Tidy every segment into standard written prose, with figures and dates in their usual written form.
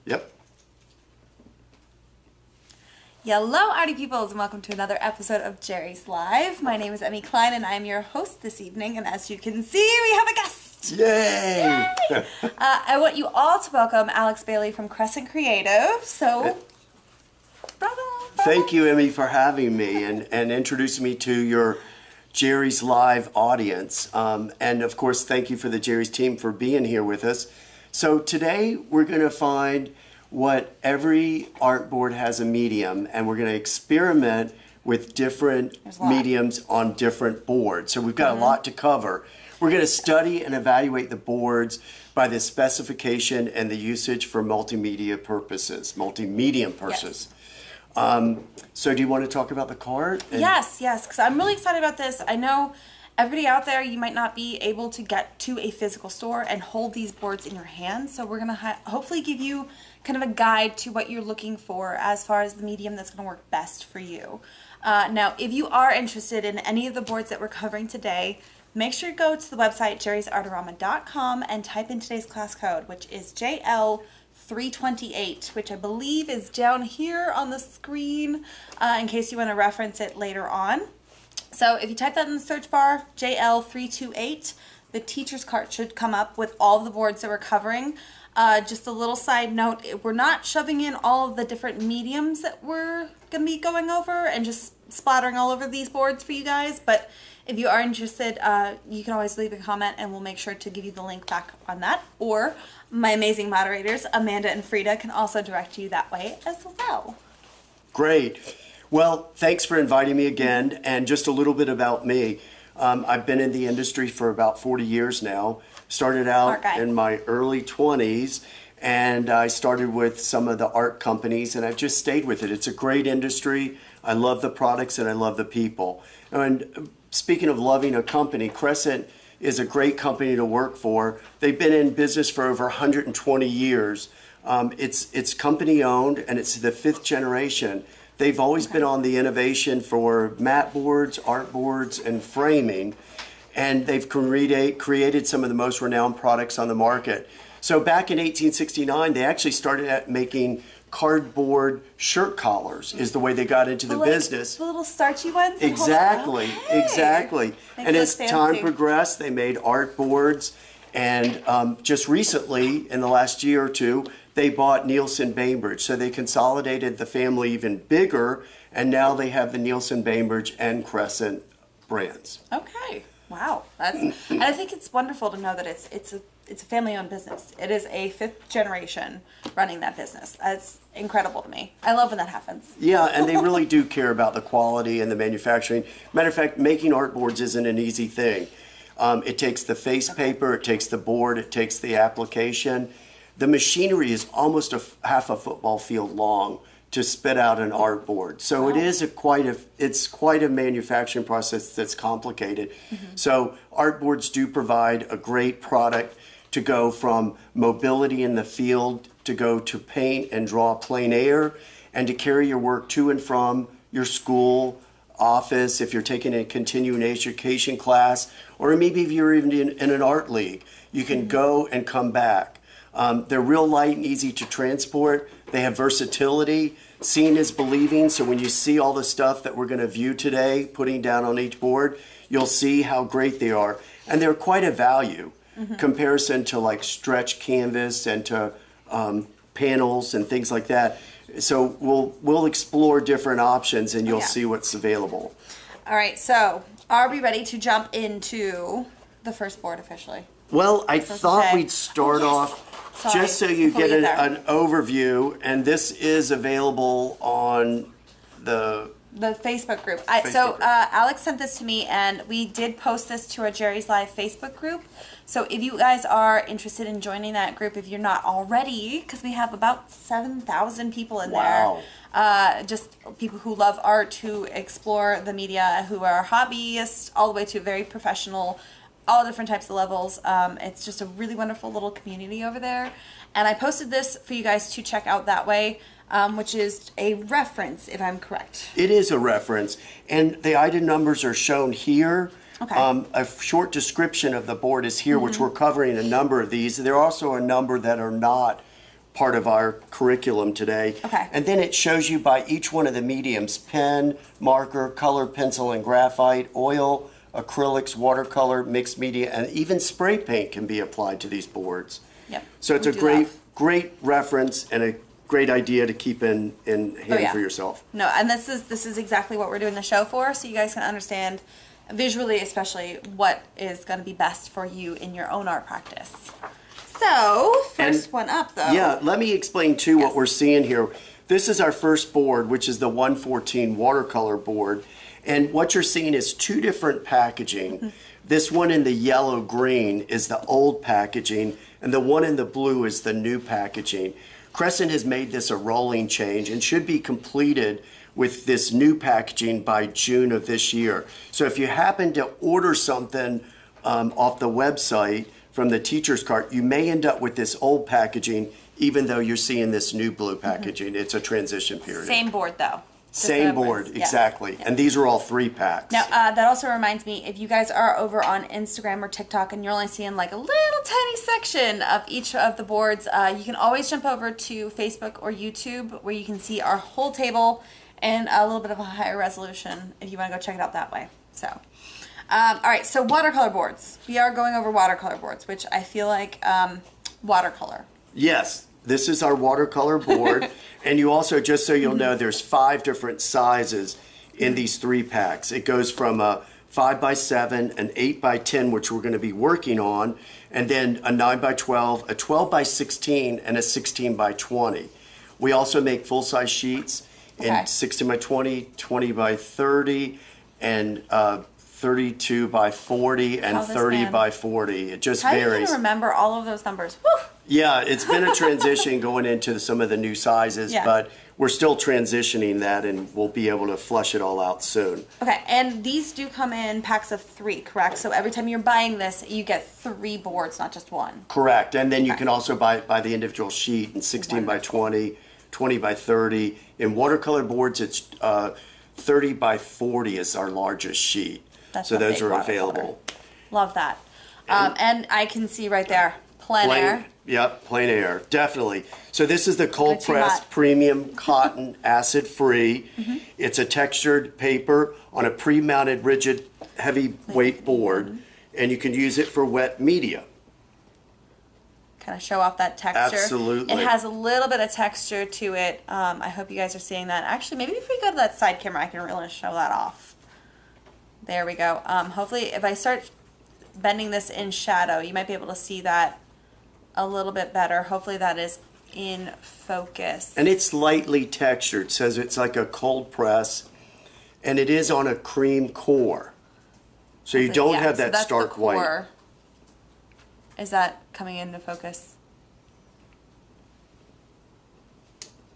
Yep. Hello, arty peoples, and welcome to another episode of Jerry's Live. My name is Emmy Klein, and I'm your host this evening. And as you can see, we have a guest. Yay! Yay! I want you all to welcome Alex Bailey from Crescent Creative. So, brother. Thank you, Emmy, for having me and introducing me to your Jerry's Live audience. And of course, thank you for the Jerry's team for being here with us. So today we're going to find what every art board has a medium, and we're going to experiment with different mediums on different boards. So we've got a lot to cover. We're going to study and evaluate the boards by the specification and the usage for multimedia purposes, multi-medium purposes. Yes. So do you want to talk about the card? Yes, because I'm really excited about this. I know everybody out there, you might not be able to get to a physical store and hold these boards in your hands. So we're going to hopefully give you kind of a guide to what you're looking for as far as the medium that's going to work best for you. Now, if you are interested in any of the boards that we're covering today, make sure to go to the website JerrysArtarama.com and type in today's class code, which is JL328, which I believe is down here on the screen in case you want to reference it later on. So if you type that in the search bar, JL328, the teacher's cart should come up with all of the boards that we're covering. Just a little side note, we're not shoving in all of the different mediums that we're going to be going over and just splattering all over these boards for you guys. But if you are interested, you can always leave a comment and we'll make sure to give you the link back on that. Or my amazing moderators, Amanda and Frida, can also direct you that way as well. Great. Well, thanks for inviting me again. And just a little bit about me. I've been in the industry for about 40 years now. Started out in my early 20s, and I started with some of the art companies, and I've just stayed with it. It's a great industry. I love the products, and I love the people. And speaking of loving a company, Crescent is a great company to work for. They've been in business for over 120 years. It's company owned, and it's the 5th generation. They've always been on the innovation for mat boards, art boards, and framing, and they've created some of the most renowned products on the market. So back in 1869, they actually started at making cardboard shirt collars is the way they got into the business. The little starchy ones? Exactly, exactly. And as time progressed, they made art boards, and just recently, in the last year or two, they bought Nielsen Bainbridge. So they consolidated the family even bigger, and now they have the Nielsen Bainbridge and Crescent brands. Okay. Wow. And I think it's wonderful to know that it's a family-owned business. It is a 5th generation running that business. That's incredible to me. I love when that happens. Yeah, and they really do care about the quality and the manufacturing. Matter of fact, making art boards isn't an easy thing. It takes the face paper, it takes the board, it takes the application. The machinery is almost half a football field long to spit out an art board. So it is quite a manufacturing process that's complicated. So art boards do provide a great product to go from mobility in the field, to go to paint and draw plein air, and to carry your work to and from your school, office, if you're taking a continuing education class, or maybe if you're even in an art league, you can go and come back. They're real light and easy to transport. They have versatility. Seeing is believing. So when you see all the stuff that we're going to view today, putting down on each board, you'll see how great they are. And they're quite a value comparison to like stretch canvas and to panels and things like that. So we'll explore different options, and you'll see what's available. All right. So are we ready to jump into the first board officially? Well, I thought we'd start off just so you get an overview, and this is available on the Facebook group. Alex sent this to me, and we did post this to our Jerry's Live Facebook group. So if you guys are interested in joining that group, if you're not already, because we have about 7,000 people in there, just people who love art, who explore the media, who are hobbyists, all the way to very professional, all different types of levels. It's just a really wonderful little community over there. And I posted this for you guys to check out that way, which is a reference, if I'm correct. It is a reference. And the item numbers are shown here. Okay. A short description of the board is here, which we're covering a number of these. There are also a number that are not part of our curriculum today. Okay. And then it shows you by each one of the mediums: pen, marker, color, pencil, and graphite, oil, acrylics, watercolor, mixed media, and even spray paint can be applied to these boards. Yep. So it's We a do great, that. great reference and a great idea to keep in hand yeah. for yourself. No, and this is exactly what we're doing the show for, so you guys can understand visually, especially, what is going to be best for you in your own art practice. So, first one up, though. Yeah, let me explain too Yes. what we're seeing here. This is our first board, which is the 114 watercolor board. And what you're seeing is two different packaging. Mm-hmm. This one in the yellow green is the old packaging, and the one in the blue is the new packaging. Crescent has made this a rolling change and should be completed with this new packaging by June of this year. So if you happen to order something off the website from the teacher's cart, you may end up with this old packaging, even though you're seeing this new blue packaging. It's a transition period. Same board, though. Just Same the board, words. Yes. exactly. Yes. And these are all 3 packs. Now, that also reminds me, if you guys are over on Instagram or TikTok and you're only seeing like a little tiny section of each of the boards, you can always jump over to Facebook or YouTube, where you can see our whole table and a little bit of a higher resolution if you want to go check it out that way. So, all right, so watercolor boards. We are going over watercolor boards, which I feel like watercolor. Yes, this is our watercolor board. And you also, just so you'll know, there's 5 different sizes in these 3 packs. It goes from a 5x7, an 8x10, which we're going to be working on, and then a 9x12, a 12x16, and a 16x20. We also make full-size sheets in Okay. 16x20, 20x30, and 32x40, and Oh, this 30x40. It just How do you varies. even remember all of those numbers? Whew. Yeah, it's been a transition going into some of the new sizes, Yeah. but we're still transitioning that, and we'll be able to flush it all out soon. Okay, and these do come in packs of 3, correct? So every time you're buying this, you get 3 boards, not just 1. Correct, and then you Okay. can also buy the individual sheet in 16x20, 20x30. In watercolor boards, it's 30x40 is our largest sheet. That's so a those big are watercolor. available. Love that. And I can see right there, plein air. Yep, plein air, definitely. So this is the cold Bet you press hot. premium cotton acid free. It's a textured paper on a pre-mounted rigid heavyweight board, and you can use it for wet media. Kind of show off that texture. Absolutely. It has a little bit of texture to it. I hope you guys are seeing that. Actually, maybe if we go to that side camera, I can really show that off. There we go. Hopefully, if I start bending this in shadow, you might be able to see that a little bit better. Hopefully that is in focus. And it's lightly textured, so it's like a cold press, and it is on a cream core. So you don't Yeah, have so that that's stark the white. core. Is that coming into focus?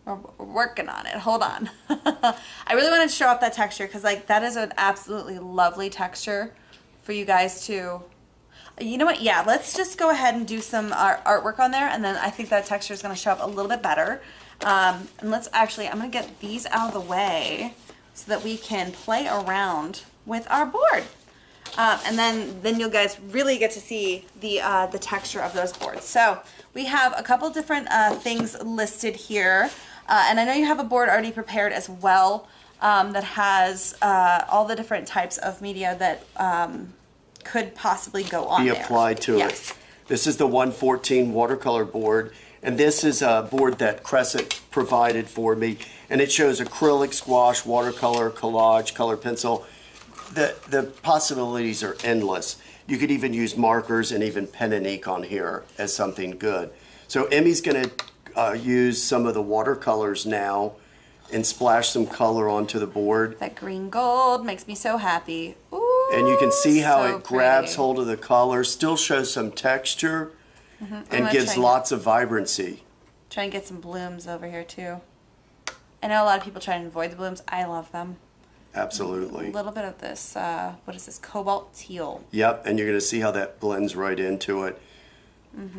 We're working on it. Hold on. I really wanted to show off that texture because like that is an absolutely lovely texture for you guys to. You know what? Yeah, let's just go ahead and do some artwork on there, and then I think that texture is going to show up a little bit better. And let's actually, I'm going to get these out of the way so that we can play around with our board. And then you guys really get to see the texture of those boards. So we have a couple different things listed here. And I know you have a board already prepared as well that has all the different types of media that could possibly go on Be there. applied to Yes. it. This is the 114 watercolor board, and this is a board that Crescent provided for me, and it shows acrylic, squash, watercolor, collage, color pencil. The possibilities are endless. You could even use markers and even pen and ink on here as something good. So Emmy's going to use some of the watercolors now and splash some color onto the board. That green gold makes me so happy. Ooh, And you can see how so it grabs pretty. hold of the color, still shows some texture, and gonna gives try lots of vibrancy. Try and get some blooms over here too. I know a lot of people try and avoid the blooms. I love them. Absolutely. A little bit of this, what is this, cobalt teal. Yep, and you're going to see how that blends right into it.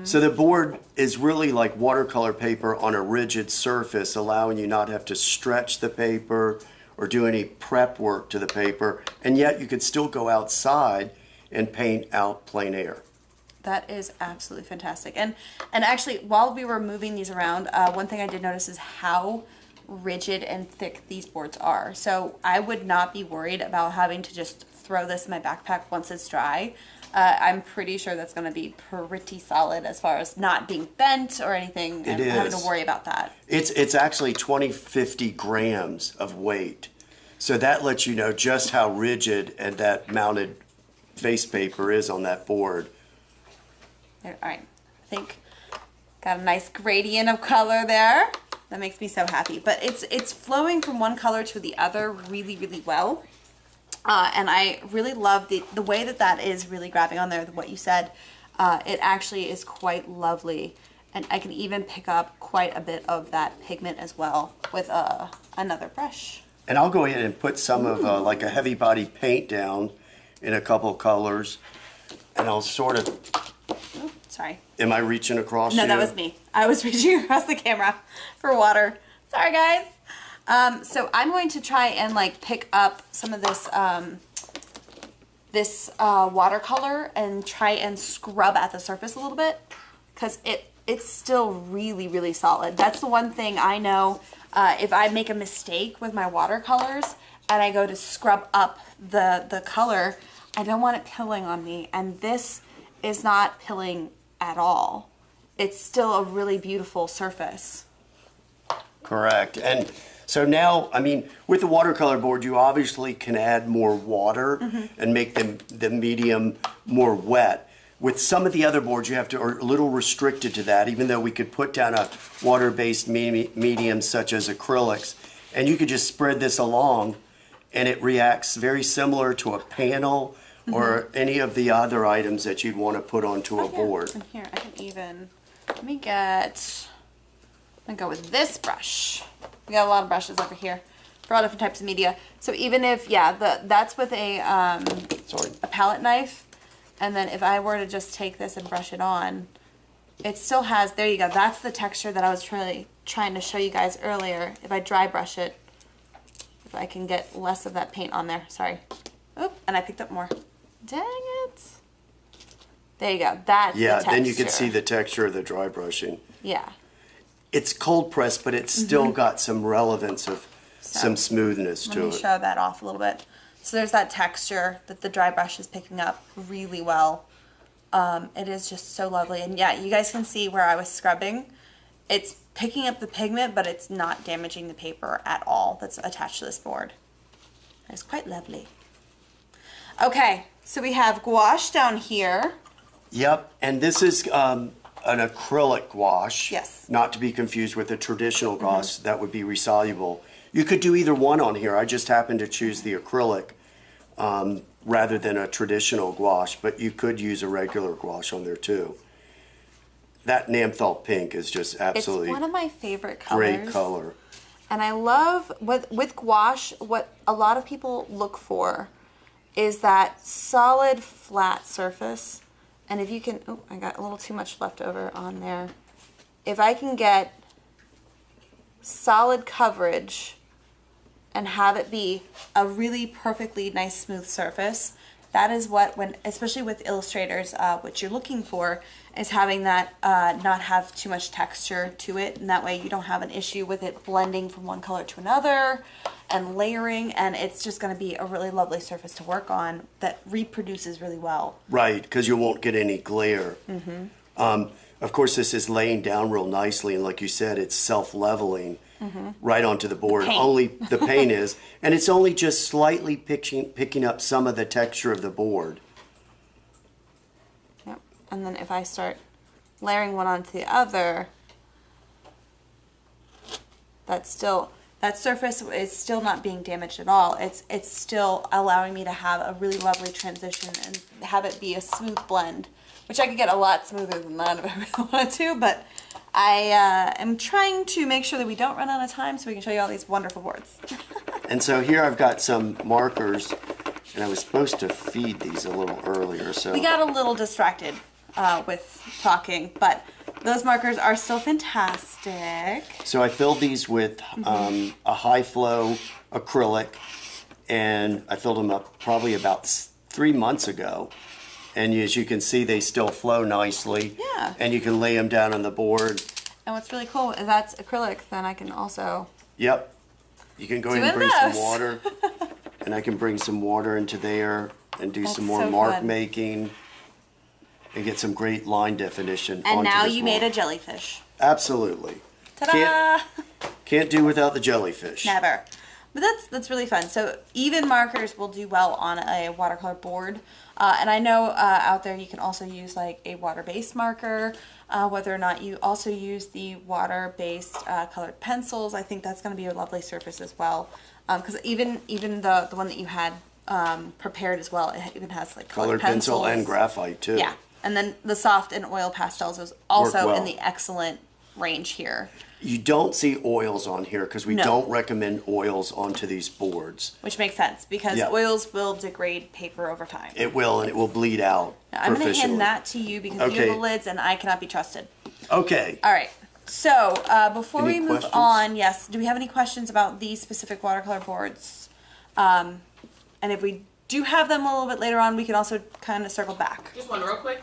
So the board is really like watercolor paper on a rigid surface, allowing you not have to stretch the paper or do any prep work to the paper, and yet you could still go outside and paint out plein air. That is absolutely fantastic. And actually, while we were moving these around, one thing I did notice is how rigid and thick these boards are. So I would not be worried about having to just throw this in my backpack once it's dry. I'm pretty sure that's going to be pretty solid as far as not being bent or anything. It is. Having to worry about that. It's actually 50 grams of weight. So that lets you know just how rigid and that mounted face paper is on that board. All right, I think got a nice gradient of color there. That makes me so happy. But it's flowing from one color to the other really, really well. And I really love the way that is really grabbing on there, what you said. It actually is quite lovely. And I can even pick up quite a bit of that pigment as well with another brush. And I'll go ahead and put some of like a heavy body paint down in a couple colors. And I'll sort of... Oh, sorry. Am I reaching across No, you? that was me. I was reaching across the camera for water. Sorry, guys. So I'm going to try and like pick up some of this watercolor and try and scrub at the surface a little bit, because it's still really, really solid. That's the one thing I know. If I make a mistake with my watercolors and I go to scrub up the color, I don't want it pilling on me. And this is not pilling at all. It's still a really beautiful surface. Correct. And so now, I mean, with the watercolor board, you obviously can add more water and make the medium more wet. With some of the other boards, you have to, are a little restricted to that, even though we could put down a water-based medium such as acrylics, and you could just spread this along, and it reacts very similar to a panel or any of the other items that you'd want to put onto a board. And here, I can even, let me get, I'm gonna go with this brush. We got a lot of brushes over here for all different types of media. So even if, that's with a palette knife, and then if I were to just take this and brush it on, it still has, there you go, that's the texture that I was really trying to show you guys earlier. If I dry brush it, if I can get less of that paint on there, sorry. Oop, and I picked up more. Dang it. There you go, that's the texture. Then you can see the texture of the dry brushing. Yeah. It's cold pressed, but it's still got some relevance of some smoothness to it. Let me show that off a little bit. So there's that texture that the dry brush is picking up really well. It is just so lovely. And yeah, you guys can see where I was scrubbing. It's picking up the pigment, but it's not damaging the paper at all that's attached to this board. It's quite lovely. Okay, so we have gouache down here. Yep, and this is an acrylic gouache. Yes. Not to be confused with a traditional gouache that would be resoluble. You could do either one on here. I just happened to choose the acrylic rather than a traditional gouache, but you could use a regular gouache on there too. That Namthal pink is just absolutely It's one of my favorite colors. great color. And I love, with gouache, what a lot of people look for is that solid, flat surface. And if you can, oh, I got a little too much left over on there. If I can get solid coverage and have it be a really perfectly nice, smooth surface, that is what, especially with illustrators, what you're looking for is having that not have too much texture to it, and that way you don't have an issue with it blending from one color to another and layering, and it's just going to be a really lovely surface to work on that reproduces really well. Right, because you won't get any glare. Of course, this is laying down real nicely, and like you said, it's self-leveling right onto the board. Paint. Only the paint is, and it's only just slightly picking up some of the texture of the board. Yep. And then if I start layering one onto the other, that surface is still not being damaged at all. It's still allowing me to have a really lovely transition and have it be a smooth blend, which I could get a lot smoother than that if I really wanted to, but I am trying to make sure that we don't run out of time so we can show you all these wonderful boards. And so here I've got some markers, and I was supposed to feed these a little earlier, so... We got a little distracted with talking, but those markers are still fantastic. So I filled these with a high flow acrylic, and I filled them up probably about 3 months ago. And as you can see, they still flow nicely. Yeah. And you can lay them down on the board. And what's really cool is that's acrylic, then I can also... Yep. You can go ahead and Doing bring some this. water. And I can bring some water into there and do That's some more so mark fun. making and get some great line definition. And onto now this you wall. made a jellyfish. Absolutely. Ta-da! Can't do without the jellyfish. Never. But that's really fun. So even markers will do well on a watercolor board. And I know out there you can also use like a water-based marker, whether or not you also use the water-based colored pencils. I think that's going to be a lovely surface as well. Because even the one that you had prepared as well, it even has like Colored pencil and graphite too. Yeah. And then the soft and oil pastels is also well. in the excellent range here. You don't see oils on here because we No. don't recommend oils onto these boards. Which makes sense because Yeah. oils will degrade paper over time. It will, and it will bleed out. I'm going to proficiently. hand that to you because you Okay. have the lids and I cannot be trusted. Okay. All right. So before Any we move questions? on, yes, do we have any questions about these specific watercolor boards? And if we do have them a little bit later on, we can also kind of circle back. Just one real quick.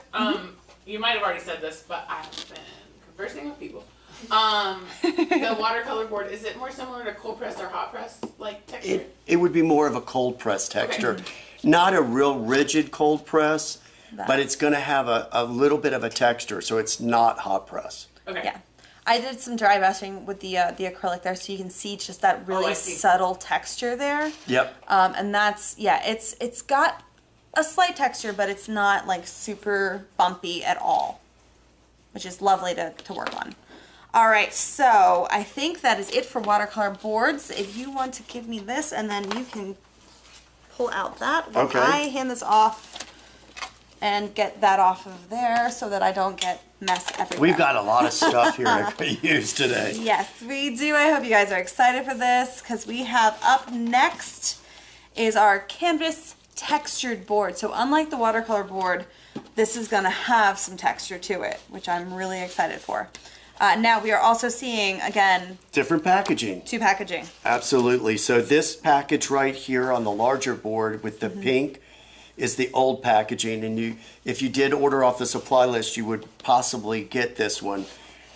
You might have already said this, but I've been conversing with people. The watercolor board, is it more similar to cold press or hot press like texture? It would be more of a cold press texture. Not a real rigid cold press, but it's going to have a little bit of a texture, so it's not hot press. Okay. Yeah. I did some dry brushing with the acrylic there, so you can see just that really I see. subtle texture there. Yep. And that's, yeah, it's got a slight texture, but it's not like super bumpy at all, which is lovely to work on. All right, so I think that is it for watercolor boards. If you want to give me this, and then you can pull out that while Okay. I hand this off and get that off of there so that I don't get mess everywhere. We've got a lot of stuff here I could use today. Yes, we do. I hope you guys are excited for this because we have up next is our canvas textured board. So unlike the watercolor board, this is going to have some texture to it, which I'm really excited for. Now we are also seeing, again, Different packaging. two packaging. Absolutely. So this package right here on the larger board with the pink is the old packaging, and if you did order off the supply list, you would possibly get this one.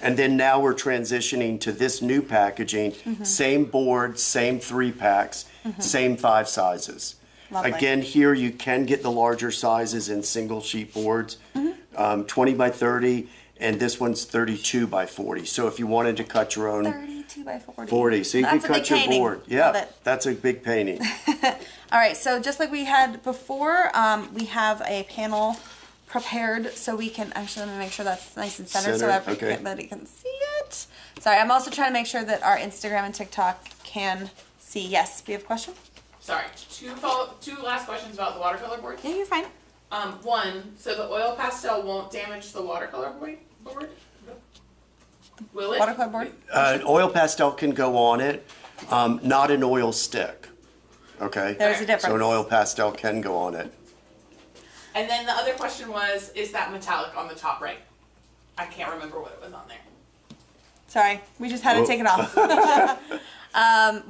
And then now we're transitioning to this new packaging, same board, same 3-packs, same 5 sizes. Lovely. Again, here you can get the larger sizes in single sheet boards, 20 by 30, and this one's 32 by 40. So if you wanted to cut your own 32 by 40. 40, so you That's can a cut big your painting. board. Love Yeah, it. that's a big painting. All right, so just like we had before, we have a panel prepared so we can, actually let me make sure that's nice and centered so Centered, okay. everybody can see it. Sorry, I'm also trying to make sure that our Instagram and TikTok can see. Yes, we have a question? Sorry. Two last questions about the watercolor board. Yeah, you're fine. One, so the oil pastel won't damage the watercolor board? Will it? Watercolor board? An oil pastel can go on it, not an oil stick. Okay? There's a difference. So an oil pastel can go on it. And then the other question was, is that metallic on the top right? I can't remember what it was on there. Sorry, we just had to Whoa. take it off.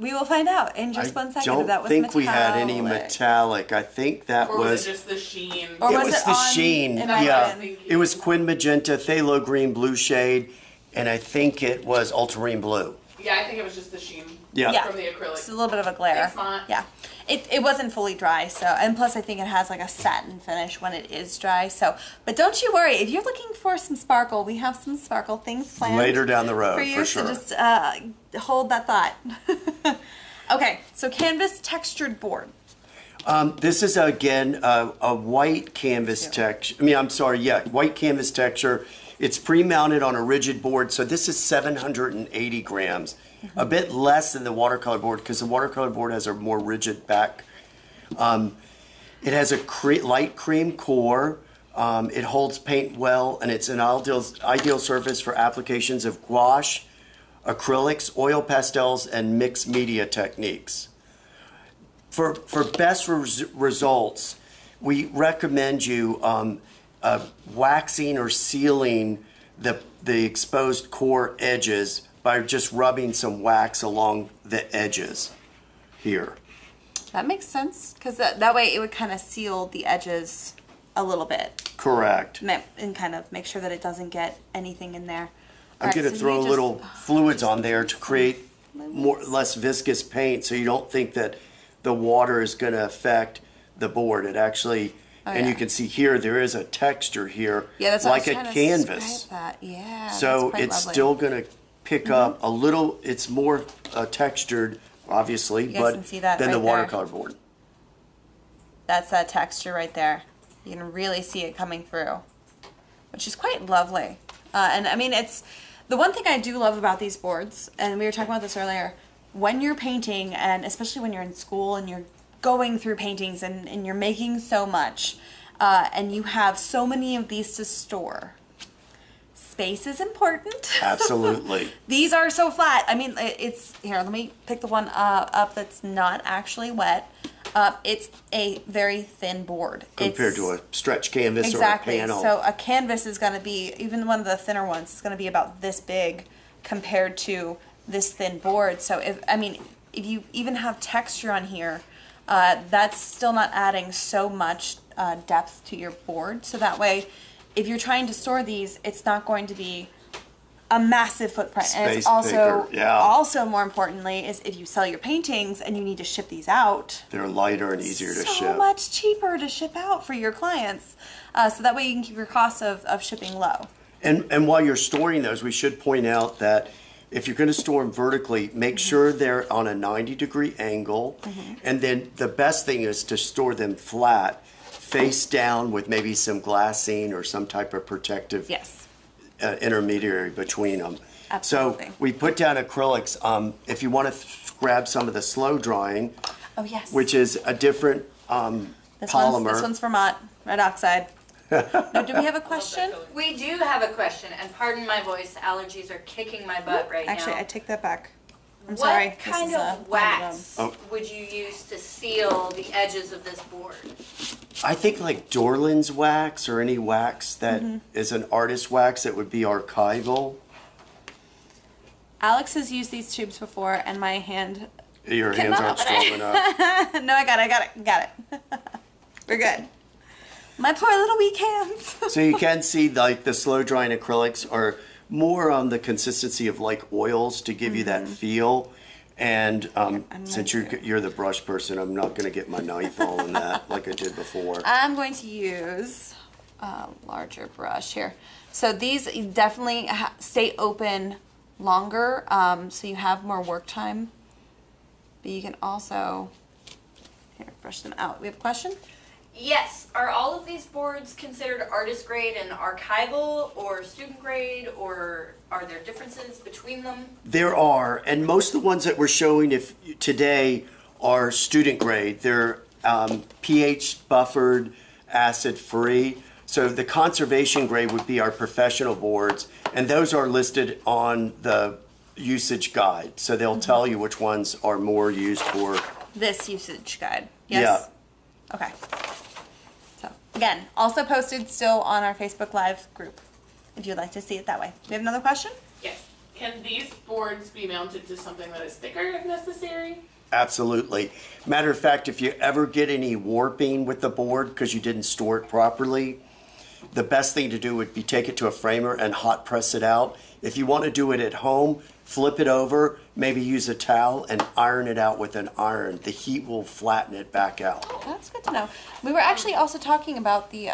We will find out in just 1 second I if that don't was think we had any metallic. metallic. I think that Or was was... it just the sheen? Or It was was it the on- sheen, it might have yeah. been. It was Quin Magenta, Phthalo Green, Blue Shade, and I think it was Ultramarine Blue. Yeah, I think it was just the sheen Yeah. from the acrylic. Just a little bit of a glare. Thanks, Mont. Yeah. It wasn't fully dry, so, and plus I think it has like a satin finish when it is dry, so, but don't you worry, if you're looking for some sparkle, we have some sparkle things planned. Later down the road, for you, for sure. so just hold that thought. Okay, so canvas textured board. This is again a white canvas texture. White canvas texture. It's pre-mounted on a rigid board, so this is 780 grams. A bit less than the watercolor board because the watercolor board has a more rigid back. It has a light cream core. It holds paint well, and it's an ideal surface for applications of gouache, acrylics, oil pastels, and mixed media techniques. For best results, we recommend you waxing or sealing the exposed core edges by just rubbing some wax along the edges here. That makes sense, because that way it would kind of seal the edges a little bit Correct. and kind of make sure that it doesn't get anything in there. I'm going to throw a little fluids on there to create less viscous paint, so you don't think that the water is going to affect the board. It actually, and you can see here, there is a texture here, Yeah, that's like what a I was trying to canvas. describe that. Yeah. So that's quite it's lovely. still going to pick up a little. It's more textured, obviously, guys but can see that than the right there. watercolor board. That's that texture right there. You can really see it coming through, which is quite lovely. And I mean, it's the one thing I do love about these boards, and we were talking about this earlier, when you're painting, and especially when you're in school and you're going through paintings and you're making so much, and you have so many of these to store. Space is important. Absolutely. These are so flat. I mean, it's, here, let me pick the one up that's not actually wet. It's a very thin board. Compared to a stretch canvas Exactly. or a panel. So a canvas is going to be, even one of the thinner ones, is going to be about this big compared to this thin board. So if you even have texture on here, that's still not adding so much depth to your board. So that way, if you're trying to store these, it's not going to be a massive footprint. And it's Space also, bigger, yeah. also more importantly, is if you sell your paintings and you need to ship these out, They're lighter and easier to so ship. much cheaper to ship out for your clients. So that way you can keep your costs of shipping low. And while you're storing those, we should point out that if you're going to store them vertically, make sure they're on a 90-degree angle. And then the best thing is to store them flat, face down with maybe some glassine or some type of protective Yes. intermediary between them. Absolutely. So we put down acrylics. If you want to grab some of the slow drying, Oh, yes. which is a different polymer. This one's Vermont, red oxide. Now, do we have a question? We do have a question, and pardon my voice, allergies are kicking my butt right Actually, now. I take that back. I'm What sorry. This kind is, of one them. wax Oh. would you use to seal the edges of this board? I think like Dorland's wax or any wax that is an artist wax that would be archival. Alex has used these tubes before, and my hand. Your hands aren't strong enough. No, I got it. We're good. My poor little weak hands. So you can see like the slow drying acrylics are more on the consistency of like oils to give you that feel. And since you're the brush person, I'm not going to get my knife all in that like I did before. I'm going to use a larger brush here. So these definitely stay open longer, so you have more work time. But you can also, here, brush them out. We have a question? Yes. Are all of these boards considered artist grade and archival or student grade, or are there differences between them? There are, and most of the ones that we're showing today are student grade. They're pH buffered, acid free. So the conservation grade would be our professional boards, and those are listed on the usage guide. So they'll tell you which ones are more used for. This usage guide. Yes? Yeah. Okay. So, again, also posted still on our Facebook Live group, if you'd like to see it that way. Do we have another question? Yes. Can these boards be mounted to something that is thicker if necessary? Absolutely. Matter of fact, if you ever get any warping with the board because you didn't store it properly, the best thing to do would be take it to a framer and hot press it out. If you want to do it at home, flip it over, maybe use a towel and iron it out with an iron. The heat will flatten it back out. That's good to know. We were actually also talking about the,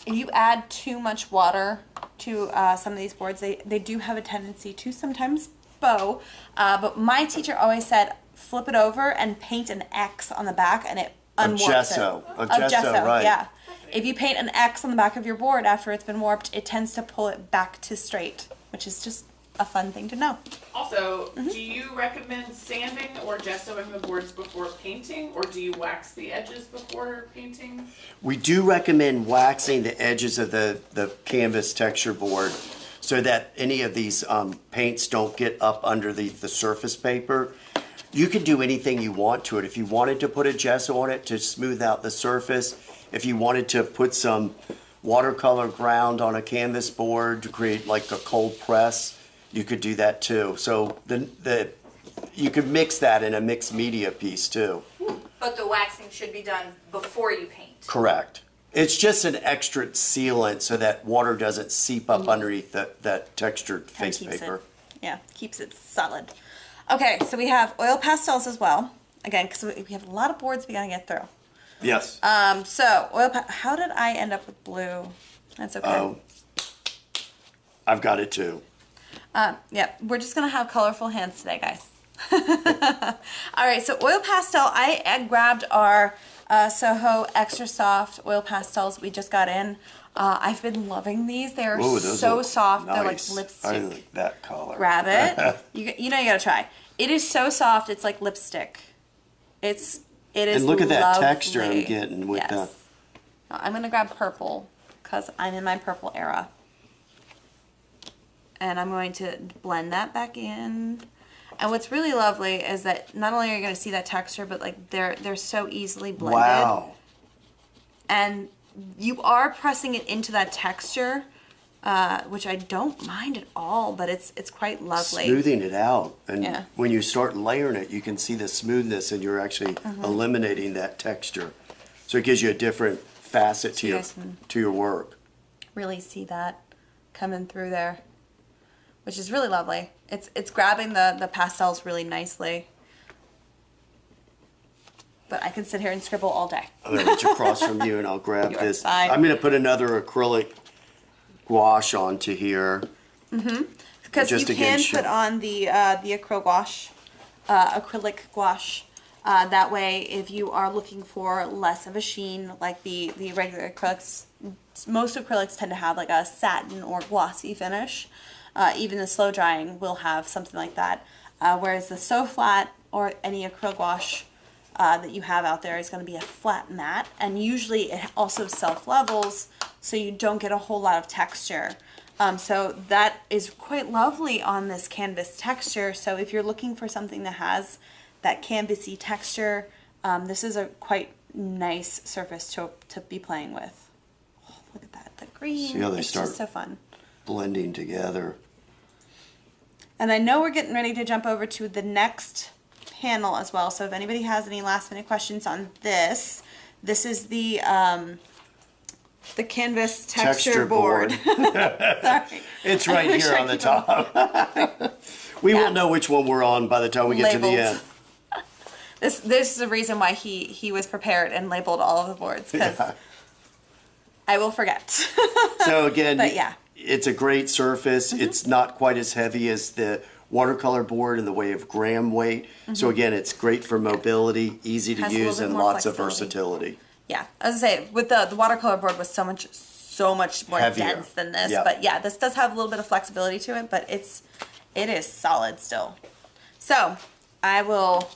if you add too much water to some of these boards, they do have a tendency to sometimes bow. But my teacher always said, flip it over and paint an X on the back and it unwarps gesso. it. Of gesso, right. Yeah. If you paint an X on the back of your board after it's been warped, it tends to pull it back to straight, which is just a fun thing to know. Also, do you recommend sanding or gessoing the boards before painting, or do you wax the edges before painting? We do recommend waxing the edges of the canvas texture board so that any of these paints don't get up under the surface paper. You can do anything you want to it. If you wanted to put a gesso on it to smooth out the surface, if you wanted to put some watercolor ground on a canvas board to create like a cold press, you could do that too. So you could mix that in a mixed media piece too. But the waxing should be done before you paint. Correct. It's just an extra sealant so that water doesn't seep up underneath that textured Kinda face keeps paper. it, yeah, keeps it solid. Okay, so we have oil pastels as well. Again, because we have a lot of boards we gotta get through. Yes. So how did I end up with blue? That's okay. Oh, I've got it too. Yeah, we're just gonna have colorful hands today, guys. All right, so oil pastel. I grabbed our Soho Extra Soft oil pastels we just got in. I've been loving these. They are Ooh, those so look soft. nice. They're like lipstick. I like that color. Grab it. You know you gotta try. It is so soft. It's like lipstick. It is. And look at that lovely. texture I'm getting with Yes. I'm gonna grab purple because I'm in my purple era. And I'm going to blend that back in. And what's really lovely is that not only are you going to see that texture, but like they're so easily blended. Wow. And you are pressing it into that texture, which I don't mind at all, but it's quite lovely. Smoothing it out. And Yeah. when you start layering it, you can see the smoothness and you're actually eliminating that texture. So it gives you a different facet So you guys can to your work. really see that coming through there, which is really lovely. It's grabbing the pastels really nicely. But I can sit here and scribble all day. I'm going to reach across from you and I'll grab You're this. fine. I'm going to put another acrylic gouache onto here. Because Just you again, can put on the acrylic gouache. That way, if you are looking for less of a sheen, like the regular acrylics, most acrylics tend to have like a satin or glossy finish. Even the slow drying will have something like that. Whereas the So Flat or any acrylic gouache that you have out there is going to be a flat matte, and usually it also self-levels, so you don't get a whole lot of texture. So that is quite lovely on this canvas texture. So if you're looking for something that has that canvasy texture, this is a quite nice surface to be playing with. Oh, look at that, the green. See how they it's start just so fun. blending together. And I know we're getting ready to jump over to the next panel as well. So if anybody has any last minute questions on this is the canvas texture board. Sorry. It's right here on the top. We won't know which one we're on by the time we get to the Labeled. end. This is the reason why he was prepared and labeled all of the boards, because Yeah. I will forget. So again, But yeah. it's a great surface. It's not quite as heavy as the watercolor board in the way of gram weight. So again, it's great for mobility, easy to Has a little use, bit and more lots of flexibility. versatility. Yeah, as I say, with the watercolor board was so much more Heavier. dense than this. Yep. But yeah, this does have a little bit of flexibility to it, but it is solid still. So I will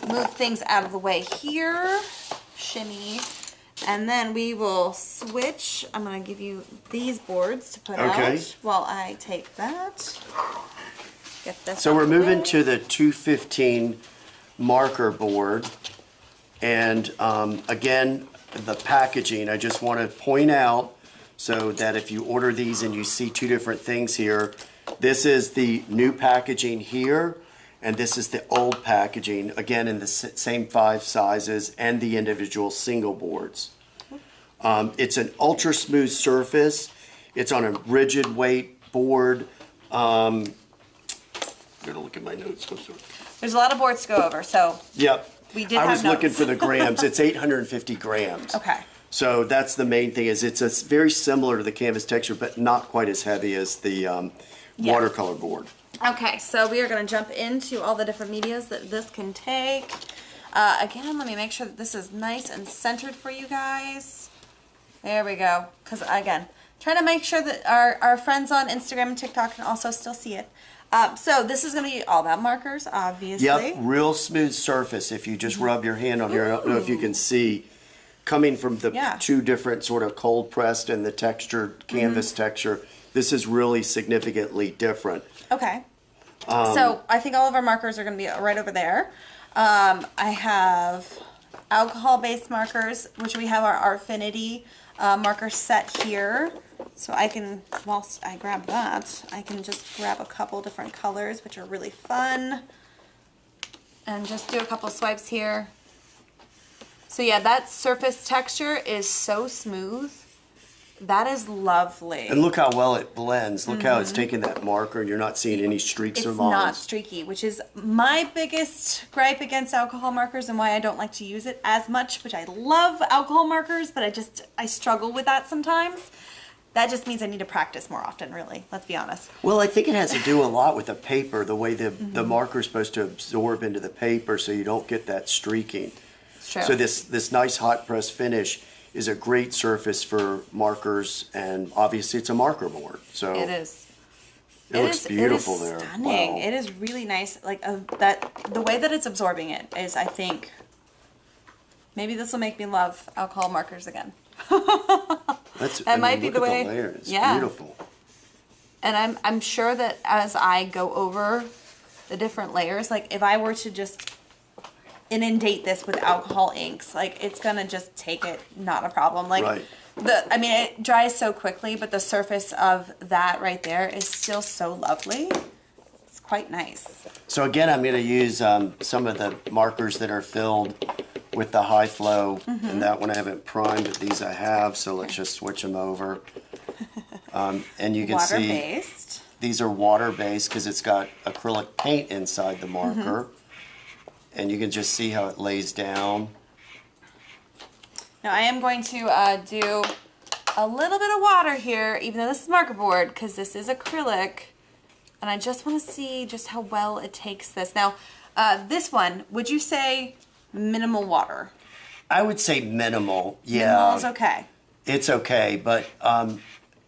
move things out of the way here, shimmy, and then we will switch. I'm going to give you these boards to put Okay. out while I take that. Get this So out we're of the moving way. to the 215 marker board. And again, the packaging, I just want to point out so that if you order these and you see two different things here, this is the new packaging here, and this is the old packaging, again in the same 5 sizes and the individual single boards. It's an ultra smooth surface. It's on a rigid weight board. I'm gonna look at my notes. There's a lot of boards to go over, so Yep. we did I have was looking notes. for the grams. It's 850 grams. Okay. So that's the main thing. Is it's very similar to the canvas texture, but not quite as heavy as the watercolor board. Okay, so we are going to jump into all the different medias that this can take. Again, let me make sure that this is nice and centered for you guys. There we go. Because again, trying to make sure that our friends on Instagram and TikTok can also still see it. So this is going to be all about markers, obviously. Yep, real smooth surface. If you just rub your hand on here, I don't know if you can see, coming from the Yeah. two different sort of cold pressed and the textured canvas texture, this is really significantly different. Okay. So I think all of our markers are going to be right over there. I have alcohol-based markers, which we have our Artfinity marker set here. So I can, whilst I grab that, I can just grab a couple different colors, which are really fun. And just do a couple swipes here. So yeah, that surface texture is so smooth. That is lovely. And look how well it blends. Look how it's taking that marker and you're not seeing any streaks or It's lines. not streaky, which is my biggest gripe against alcohol markers and why I don't like to use it as much, which I love alcohol markers, but I struggle with that sometimes. That just means I need to practice more often, really. Let's be honest. Well, I think it has to do a lot with the paper, the way the marker is supposed to absorb into the paper so you don't get that streaking. It's true. So this nice hot press finish is a great surface for markers, and obviously it's a marker board. So It is. it looks beautiful it is there. Stunning. Wow. It is really nice. Like the way that it's absorbing it is, I think, maybe this will make me love alcohol markers again. That might be the way- The layer. It's yeah. beautiful. And I'm sure that as I go over the different layers, like if I were to just inundate this with alcohol inks, like it's gonna just take it, not a problem. Like Right. I mean, it dries so quickly, but the surface of that right there is still so lovely. It's quite nice. So again, I'm going to use some of the markers that are filled with the high flow, and that one I haven't primed, but these I have. So let's just switch them over. And you can see Water-based. these are water-based because it's got acrylic paint inside the marker. And you can just see how it lays down. Now I am going to do a little bit of water here, even though this is marker board, because this is acrylic. And I just want to see just how well it takes this. Now, this one, would you say minimal water? I would say minimal. Yeah. Minimal is okay. It's okay, but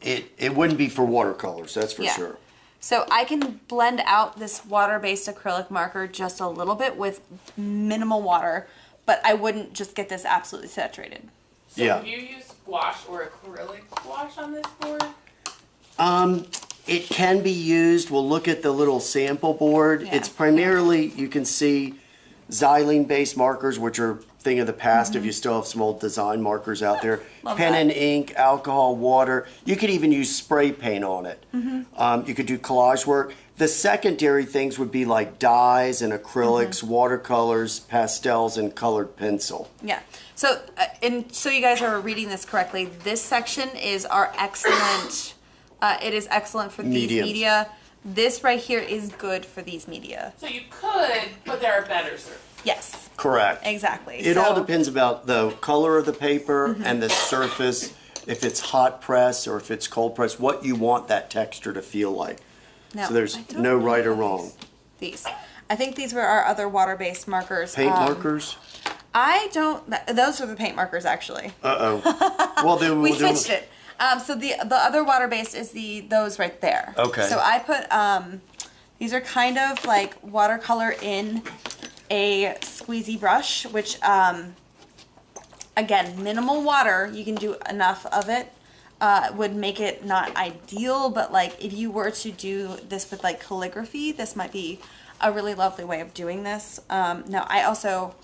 it wouldn't be for watercolors, that's for Yeah. sure. So I can blend out this water-based acrylic marker just a little bit with minimal water, but I wouldn't just get this absolutely saturated. So Yeah. have you used gouache or acrylic gouache on this board? It can be used. We'll look at the little sample board. Yeah. It's primarily, you can see xylene-based markers, which are thing of the past if you still have some old design markers out there. Love Pen that. and ink, alcohol, water. You could even use spray paint on it. You could do collage work. The secondary things would be like dyes and acrylics, watercolors, pastels, and colored pencil. Yeah. So, so you guys are reading this correctly. This section is our excellent. It is excellent for these Mediums. media. This right here is good for these media. So you could, but there are better surfaces. Yes, Correct. exactly. It all depends about the color of the paper and the surface, if it's hot press or if it's cold press, what you want that texture to feel like. Now, So there's I don't no know right or about wrong. These. I think these were our other water-based markers. Paint markers? I don't. Those are the paint markers, actually. Uh-oh. Well, then We we'll do- switched it. So the other water-based is those right there. Okay. So I put these are kind of like watercolor in a squeezy brush, which again, minimal water. You can do enough of it. Would make it not ideal, but like if you were to do this with like calligraphy, this might be a really lovely way of doing this. Now I also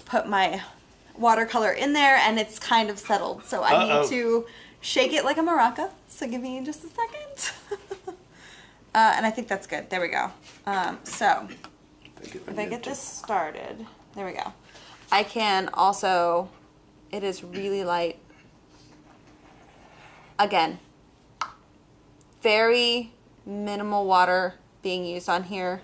put my watercolor in there and it's kind of settled, so I Uh-oh. need to shake it like a maraca. So give me just a second. And I think that's good. There we go. So if I get this started, there we go. I can also, it is really light. Again, very minimal water being used on here.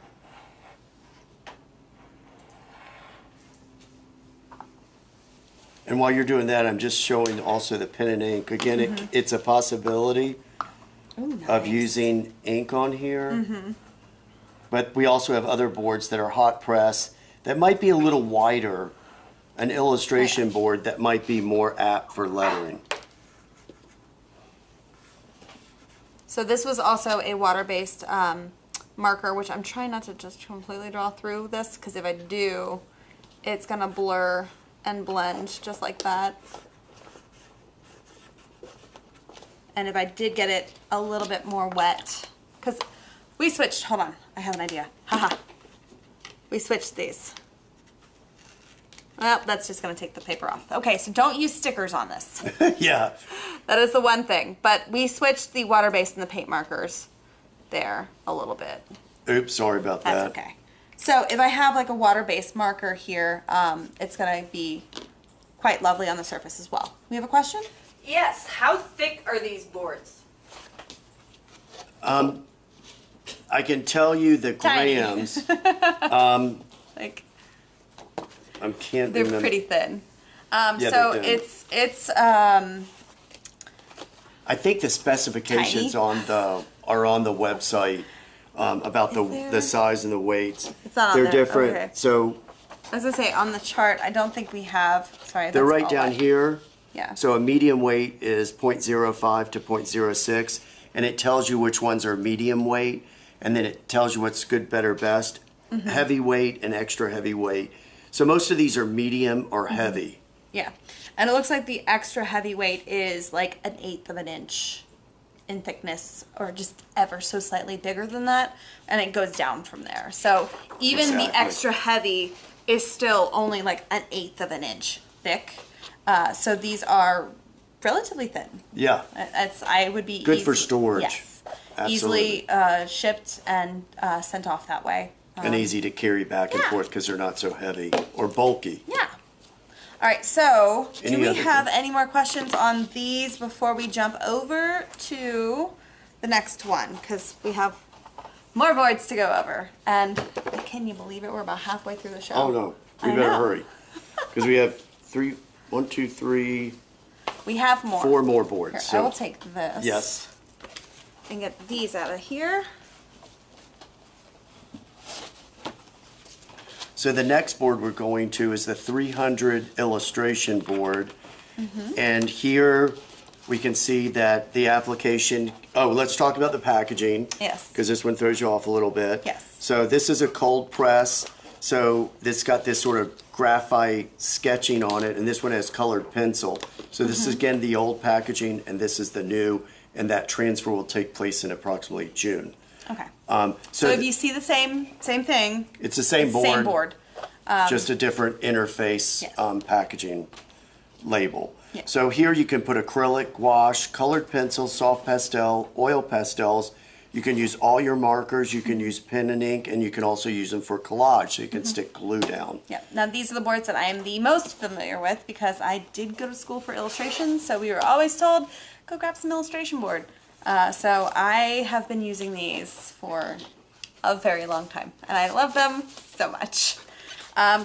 And while you're doing that, I'm just showing also the pen and ink. Again, it's a possibility Ooh, of nice. using ink on here. But we also have other boards that are hot press that might be a little wider. An illustration board that might be more apt for lettering. So this was also a water-based marker, which I'm trying not to just completely draw through this, because if I do, it's gonna blur and blend just like that. And if I did get it a little bit more wet, because we switched, hold on, I have an idea. Haha. We switched these. Well, that's just gonna take the paper off. Okay, so don't use stickers on this. Yeah. That is the one thing. But we switched the water-based and the paint markers there a little bit. Oops, sorry about that. That's okay. So if I have like a water-based marker here, it's gonna be quite lovely on the surface as well. We have a question? Yes, how thick are these boards? I can tell you the Tiny. grams. Like, I can't they're remember. pretty thin. Yeah, So they're thin. it's I think the specifications Tiny. are on the website about Is there? the size and the weights. It's not on They're there, different. okay. So I was gonna say on the chart, I don't think we have, sorry. they're that's right all down I- here. Yeah. So a medium weight is 0.05 to 0.06, and it tells you which ones are medium weight, and then it tells you what's good, better, best, Mm-hmm. heavyweight and extra heavyweight. So most of these are medium Mm-hmm. or heavy. Yeah. And it looks like the extra heavyweight is like 1/8 of an inch in thickness, or just ever so slightly bigger than that, and it goes down from there. So even the Exactly. extra heavy is still only like 1/8 of an inch thick. So these are relatively thin. Yeah. I would be Good for storage. Yes, Absolutely. easily shipped and sent off that way. And easy to carry back and yeah. forth because they're not so heavy or bulky. Yeah. All right. So, Any do we other have thing? any more questions on these before we jump over to the next one? Because we have more boards to go over. And can you believe it? We're about halfway through the show. Oh no, we I better know. hurry because we have 1, 2, 3, We have more. 4 more Here, boards. I So will take this. yes, And get these out of here. so the next board we're going to is the 300 illustration board, Mm-hmm. and here we can see that the application. Oh, let's talk about the packaging. Yes. Because this one throws you off a little bit. Yes. So this is a cold press. So it's got this sort of graphite sketching on it, and this one has colored pencil. So this Mm-hmm. is again the old packaging, and this is the new, and that transfer will take place in approximately June. Okay. So So if you see the same thing, it's the same it's board, same board. just a different interface Yes. packaging label. Yeah. So here you can put acrylic, gouache, colored pencil, soft pastel, oil pastels. You can use all your markers. You can use pen and ink, and you can also use them for collage, so you Mm-hmm. can stick glue down. Yeah. Now these are the boards that I am the most familiar with because I did go to school for illustration, so we were always told, go grab some illustration board. So I have been using these for a very long time, and I love them so much.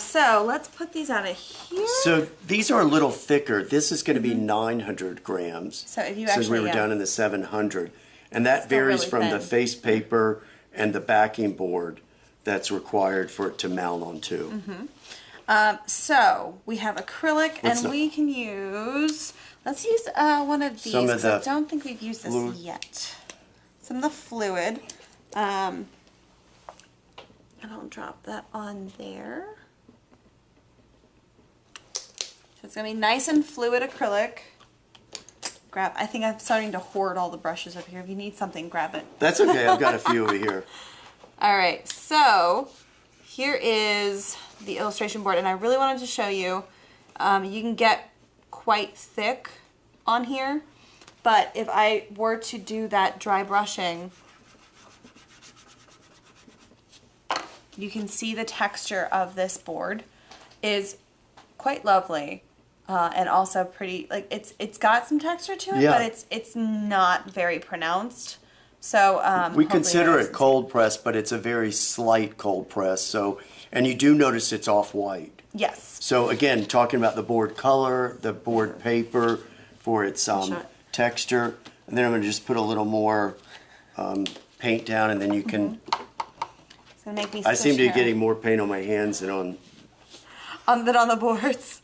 So let's put these out of here. So these are a little thicker. This is going to be 900 grams. Mm-hmm. So if you since we actually, were yeah. down in the 700, and that Still varies really from the thin. face paper and the backing board that's required for it to mount onto. Mm-hmm. So we have acrylic, Let's and not- we can use. Let's use one of these. Some of 'cause I the don't think we've used this fluid. yet. Some of the fluid. I don't drop that on there. So it's gonna be nice and fluid acrylic. Grab. I think I'm starting to hoard all the brushes up here. If you need something, grab it. That's okay. I've got a few over here. All right, so here is the illustration board, and I really wanted to show you. You can get quite thick on here, but if I were to do that dry brushing, you can see the texture of this board is quite lovely. And also pretty, like it's got some texture to it, Yeah. but it's not very pronounced. So We hopefully consider you guys it cold press, but it's a very slight cold press. So, and you do notice it's off white. Yes. So again, talking about the board color, the board paper for its Sure. texture, and then I'm going to just put a little more paint down, and then you can. It's gonna make me. I seem to be squish hair getting more paint on my hands than on. on the boards.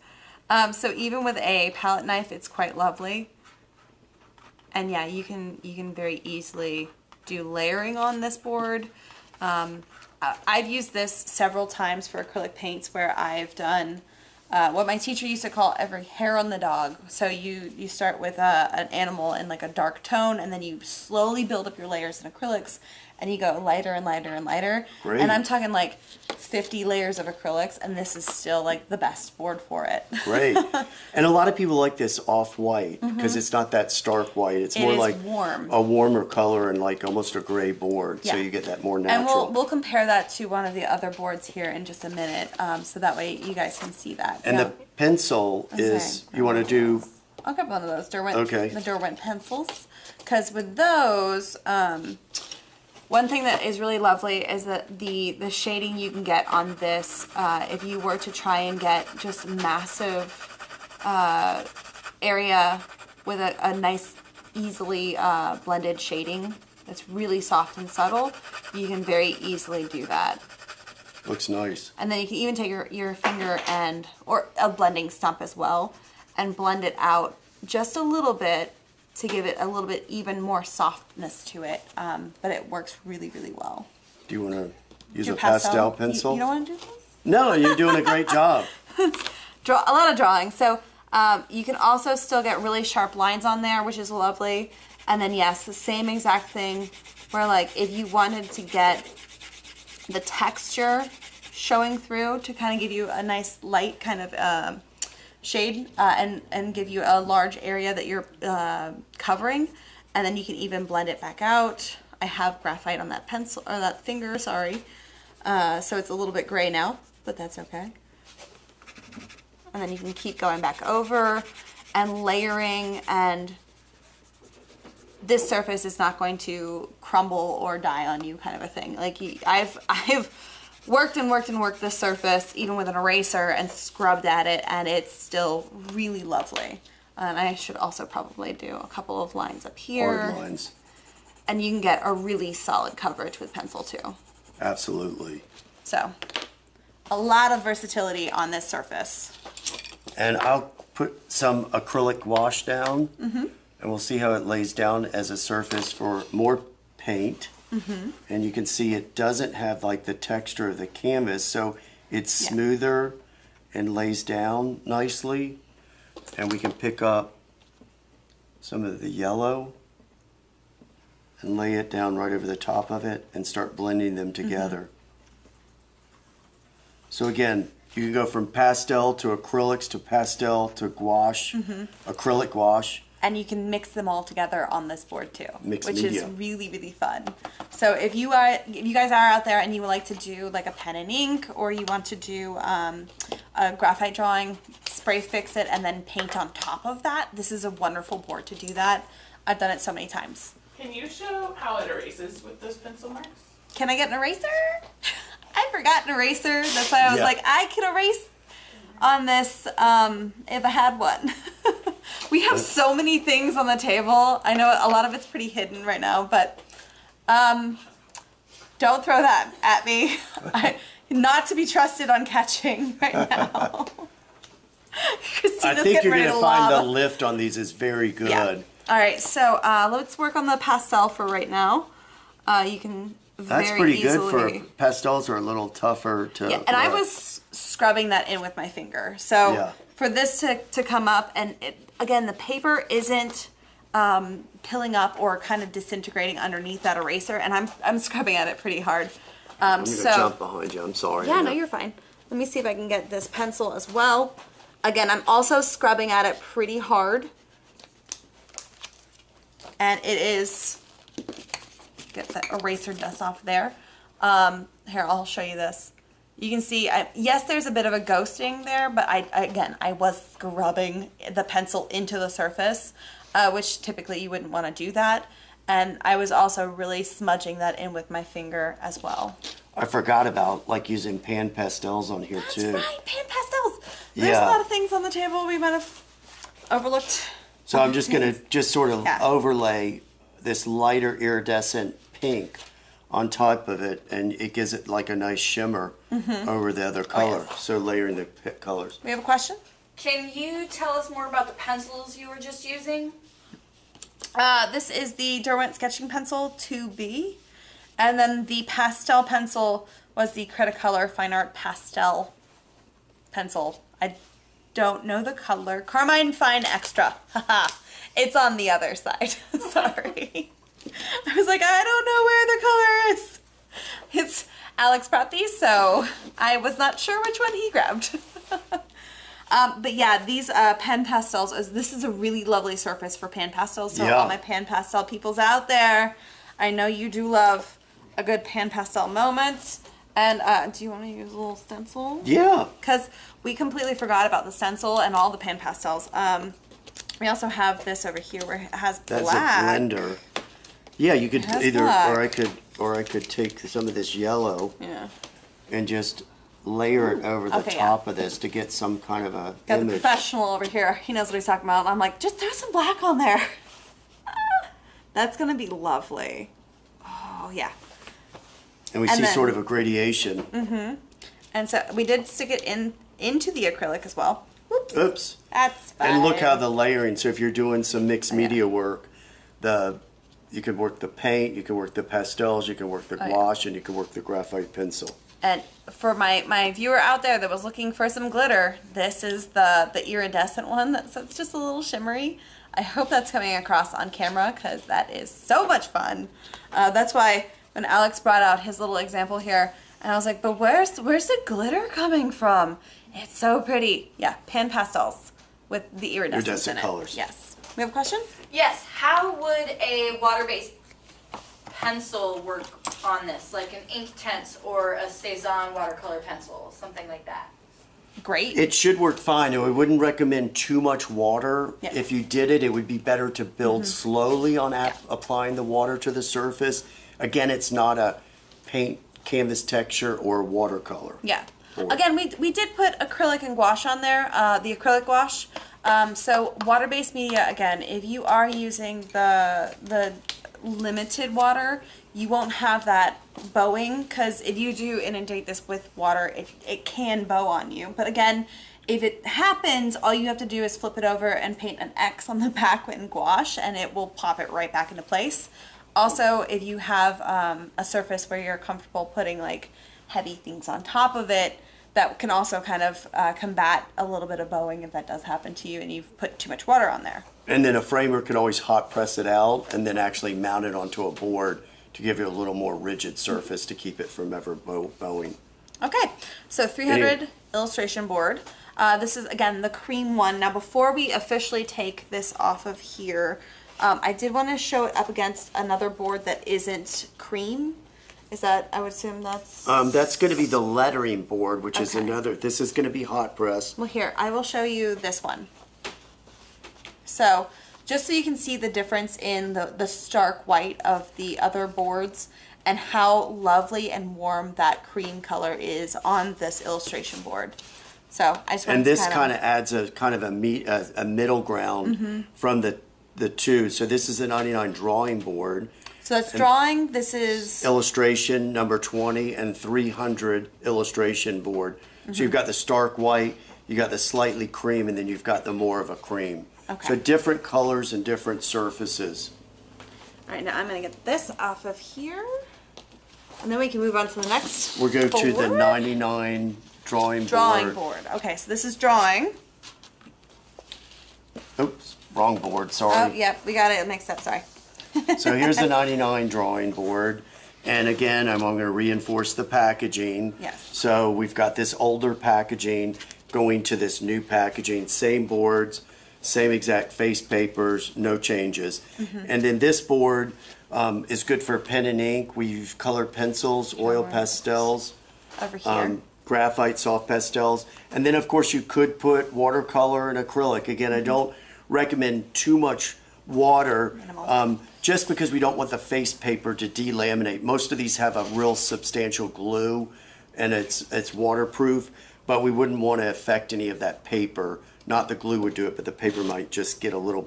So even with a palette knife, it's quite lovely. And yeah, you can very easily do layering on this board. I've used this several times for acrylic paints where I've done what my teacher used to call every hair on the dog. So you start with an animal in like a dark tone, and then you slowly build up your layers in acrylics, and you go lighter and lighter and lighter. Great. And I'm talking like 50 layers of acrylics, and this is still like the best board for it. Great. And a lot of people like this off-white because it's not that stark white. It's It more is like warm. a warmer color and like almost a gray board. So Yeah. you get that more And natural. we'll compare that to one of the other boards here in just a minute, so that way you guys can see that. And yeah. the pencil is, you want to do, I'll get one of those Derwent, Okay. the Derwent pencils, because with those, one thing that is really lovely is that the shading you can get on this, if you were to try and get just massive area with a nice, easily blended shading that's really soft and subtle, you can very easily do that. looks nice. And then you can even take your finger or a blending stump as well, and blend it out just a little bit to give it a little bit even more softness to it. But it works really, really well. Do you want to use Do a pastel You pencil? don't want to do this? No, you're doing a great job. Draw a lot of drawing. So you can also still get really sharp lines on there, which is lovely. And then yes, the same exact thing where like if you wanted to get the texture showing through to kind of give you a nice light kind of shade and give you a large area that you're covering, and then you can even blend it back out. I have graphite on that pencil or that finger, sorry. So it's a little bit gray now, but that's okay. And then you can keep going back over and layering, and this surface is not going to crumble or die on you, kind of a thing. Like I've worked and worked and worked this surface even with an eraser and scrubbed at it, and it's still really lovely. And I should also probably do a couple of lines up here. Hard lines. And you can get a really solid coverage with pencil too. Absolutely. So a lot of versatility on this surface. And I'll put some acrylic wash down, and we'll see how it lays down as a surface for more paint. And you can see it doesn't have like the texture of the canvas, so it's smoother and lays down nicely. And we can pick up some of the yellow and lay it down right over the top of it and start blending them together. So again, you can go from pastel to acrylics to pastel to gouache, acrylic gouache. And you can mix them all together on this board too, Mixed which media. is really, really fun. So if you guys are out there and you would like to do like a pen and ink, or you want to do a graphite drawing, spray fix it, and then paint on top of that, this is a wonderful board to do that. I've done it so many times. Can you show how it erases with those pencil marks? Can I get an eraser? I forgot an eraser. That's why I was Yeah. like, I could erase on this if I had one. We have so many things on the table. I know a lot of it's pretty hidden right now, but don't throw that at me. Not to be trusted on catching right now. Christina's I think getting you're ready going to to find the lob. lift on these is very good. Yeah. All right, so let's work on the pastel for right now. You can That's very pretty easily... good for pastels are a little tougher to Yeah, and I work. was scrubbing that in with my finger. So Yeah. for this to come up, and again, the paper isn't pilling up or kind of disintegrating underneath that eraser, and I'm scrubbing at it pretty hard. I'm going to jump behind you. I'm sorry. Yeah, no, you're fine. Let me see if I can get this pencil as well. Again, I'm also scrubbing at it pretty hard. And it is, get the eraser dust off there. Here, I'll show you this. You can see, yes, there's a bit of a ghosting there, but I was scrubbing the pencil into the surface, which typically you wouldn't want to do that. And I was also really smudging that in with my finger as well. I forgot about like using pan pastels on here too. That's right, pan pastels. There's Yeah. a lot of things on the table we might have overlooked. So I'm just going to just sort of Yeah. overlay this lighter iridescent pink on top of it, and it gives it like a nice shimmer over the other color. yes. So layering the colors. We have a question? Can you tell us more about the pencils you were just using? This is the Derwent Sketching Pencil 2B. And then the pastel pencil was the Cretacolor Fine Art Pastel pencil. I don't know the color. Carmine Fine Extra. Haha. It's on the other side. Sorry. I was like, I don't know where the color is. It's Alex brought these, so I was not sure which one he grabbed. But yeah, these pan pastels, this is a really lovely surface for pan pastels. So Yeah. all my pan pastel peoples out there, I know you do love a good pan pastel moment. And do you want to use a little stencil? Yeah. Because we completely forgot about the stencil and all the pan pastels. We also have this over here where it has That's black. a blender. Yeah, you could It has either, black. or I could take some of this yellow Yeah. and just layer it over the Okay, yeah. top of this to get some kind of a Got the image. professional over here. He knows what he's talking about. I'm like, just throw some black on there. That's going to be lovely. Oh, yeah. And we and see then- sort of a gradation. And so we did stick it into the acrylic as well. Whoops. Oops. That's fine. And look how the layering, so if you're doing some mixed media work, you can work the paint, you can work the pastels, you can work the yeah. gouache, and you can work the graphite pencil. And for my viewer out there that was looking for some glitter, this is the iridescent one. So it's just a little shimmery. I hope that's coming across on camera because that is so much fun. That's why when Alex brought out his little example here, and I was like, but where's the glitter coming from? It's so pretty. Yeah, pan pastels with the iridescence Iridescent in colors. it. Yes. We have a question? Yes, how would a water-based pencil work on this? Like an Inktense or a Cezanne watercolor pencil, something like that. Great. It should work fine, and we wouldn't recommend too much water. Yes. If you did it, it would be better to build slowly on applying the water to the surface. Again, it's not a paint canvas texture or watercolor. Yeah. Or- Again, we did put acrylic and gouache on there, the acrylic gouache. So water-based media, again, if you are using the limited water, you won't have that bowing, because if you do inundate this with water, it can bow on you. But again, if it happens, all you have to do is flip it over and paint an X on the back in gouache, and it will pop it right back into place. Also, if you have a surface where you're comfortable putting like heavy things on top of it, that can also kind of combat a little bit of bowing if that does happen to you and you've put too much water on there. And then a framer can always hot press it out and then actually mount it onto a board to give you a little more rigid surface to keep it from ever bowing. Okay, so 300 illustration board. This is, again, the cream one. Now, before we officially take this off of here, I did want to show it up against another board that isn't cream. Is that, I would assume that's... That's going to be the lettering board, which is Okay. another, this is going to be hot press. Well, here, I will show you this one. So, just so you can see the difference in the stark white of the other boards and how lovely and warm that cream color is on this illustration board. So, I just wanted And to this kind of adds a middle ground from the two. So this is a 99 drawing board. So that's drawing, this is... Illustration number 20 and 300 illustration board. So you've got the stark white, you got the slightly cream, and then you've got the more of a cream. Okay. So different colors and different surfaces. All right, now I'm going to get this off of here. And then we can move on to the next We'll go to the board. 99 drawing Drawing board. board. Okay, so this is drawing. Oops, wrong board, Oh, sorry. yep, we got it mixed up, sorry. So here's the 99 drawing board. And again, I'm going to reinforce the packaging. Yes. So we've got this older packaging going to this new packaging, same boards, same exact face papers, no changes. And then this board is good for pen and ink. We use colored pencils, oil pastels, Over here. graphite soft pastels. And then of course you could put watercolor and acrylic. Again, I don't recommend too much water. Minimal. Just because we don't want the face paper to delaminate. Most of these have a real substantial glue and it's waterproof, but we wouldn't want to affect any of that paper. Not the glue would do it, but the paper might just get a little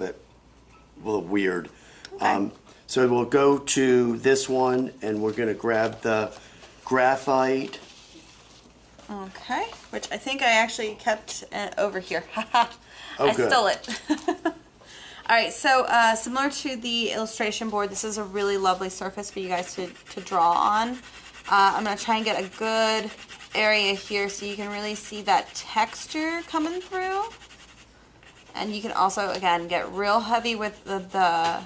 weird. Okay. So we'll go to this one and we're going to grab the graphite. Okay, which I think I actually kept over here. Haha. Oh, I good. stole it. All right, so similar to the illustration board, this is a really lovely surface for you guys to draw on. I'm going to try and get a good area here so you can really see that texture coming through. And you can also, again, get real heavy with the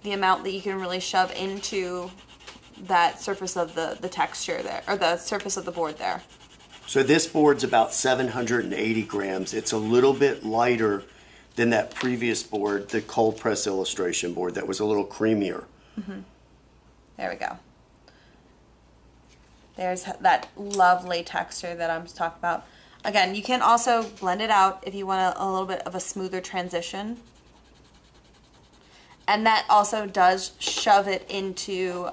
amount that you can really shove into that surface of the texture there, or the surface of the board there. So this board's about 780 grams. It's a little bit lighter than that previous board, the cold press illustration board that was a little creamier. There we go. There's that lovely texture that I'm talking about. Again, you can also blend it out if you want a little bit of a smoother transition. And that also does shove it into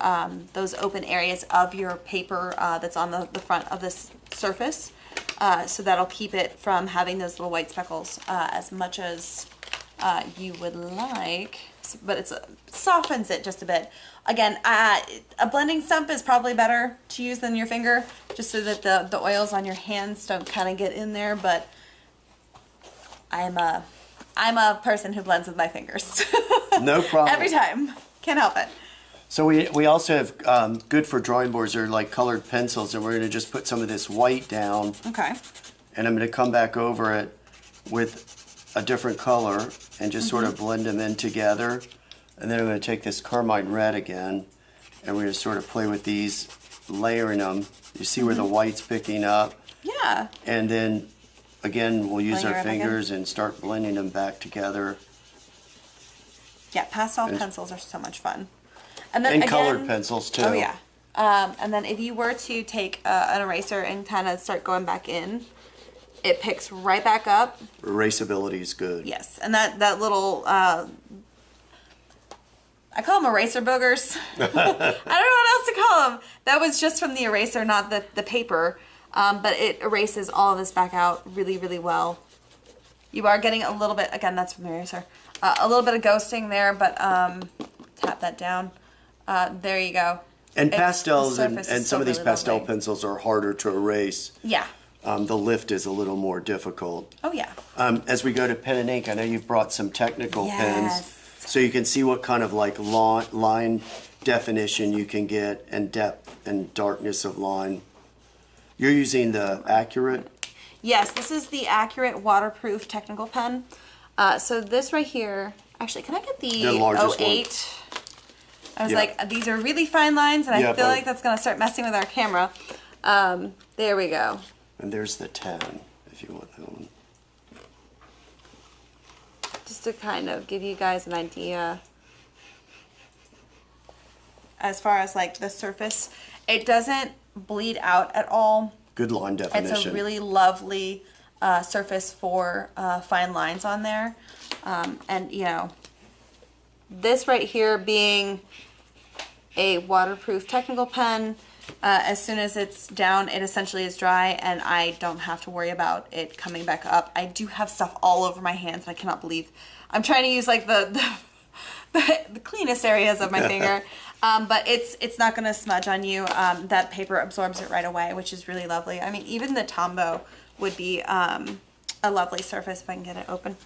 those open areas of your paper that's on the front of this surface. So that'll keep it from having those little white speckles as much as you would like, but it softens it just a bit. Again, a blending stump is probably better to use than your finger, just so that the oils on your hands don't kind of get in there, but I'm a person who blends with my fingers. No problem. Every time. Can't help it. So we also have, good for drawing boards, are like colored pencils, and we're going to just put some of this white down. Okay. And I'm going to come back over it with a different color and just sort of blend them in together. And then I'm going to take this carmine red again, and we're going to sort of play with these, layering them. You see where the white's picking up? Yeah. And then, again, we'll use Layer our it again. fingers and start blending them back together. Yeah, pastel pencils are so much fun. And then And again, colored pencils, too. Oh yeah. And then if you were to take an eraser and kind of start going back in, it picks right back up. Erasability is good. Yes, and that little, I call them eraser boogers. I don't know what else to call them. That was just from the eraser, not the paper. But it erases all of this back out really, really well. You are getting a little bit, again, that's from the eraser, a little bit of ghosting there, but tap that down. There you go. And The pastels and surface is some still of these really pastel lovely. pencils are harder to erase. Yeah. The lift is a little more difficult. Oh yeah. As we go to pen and ink, I know you've brought some technical Yes. pens, so you can see what kind of like line definition you can get, and depth and darkness of line. You're using the Accurate. Yes, this is the Accurate waterproof technical pen. So this right here, actually, can I get the largest one. 08? I was Yeah. like, these are really fine lines, and Yeah, I feel but- like that's gonna start messing with our camera. There we go. And there's the 10, if you want that one. Just to kind of give you guys an idea as far as like the surface. It doesn't bleed out at all. Good line definition. It's a really lovely surface for fine lines on there. And you know, this right here being a waterproof technical pen, as soon as it's down, it essentially is dry, and I don't have to worry about it coming back up. I do have stuff all over my hands, and I cannot believe I'm trying to use like the cleanest areas of my finger. But it's not going to smudge on you. That paper absorbs it right away, which is really lovely. I mean, even the Tombow would be a lovely surface if I can get it open.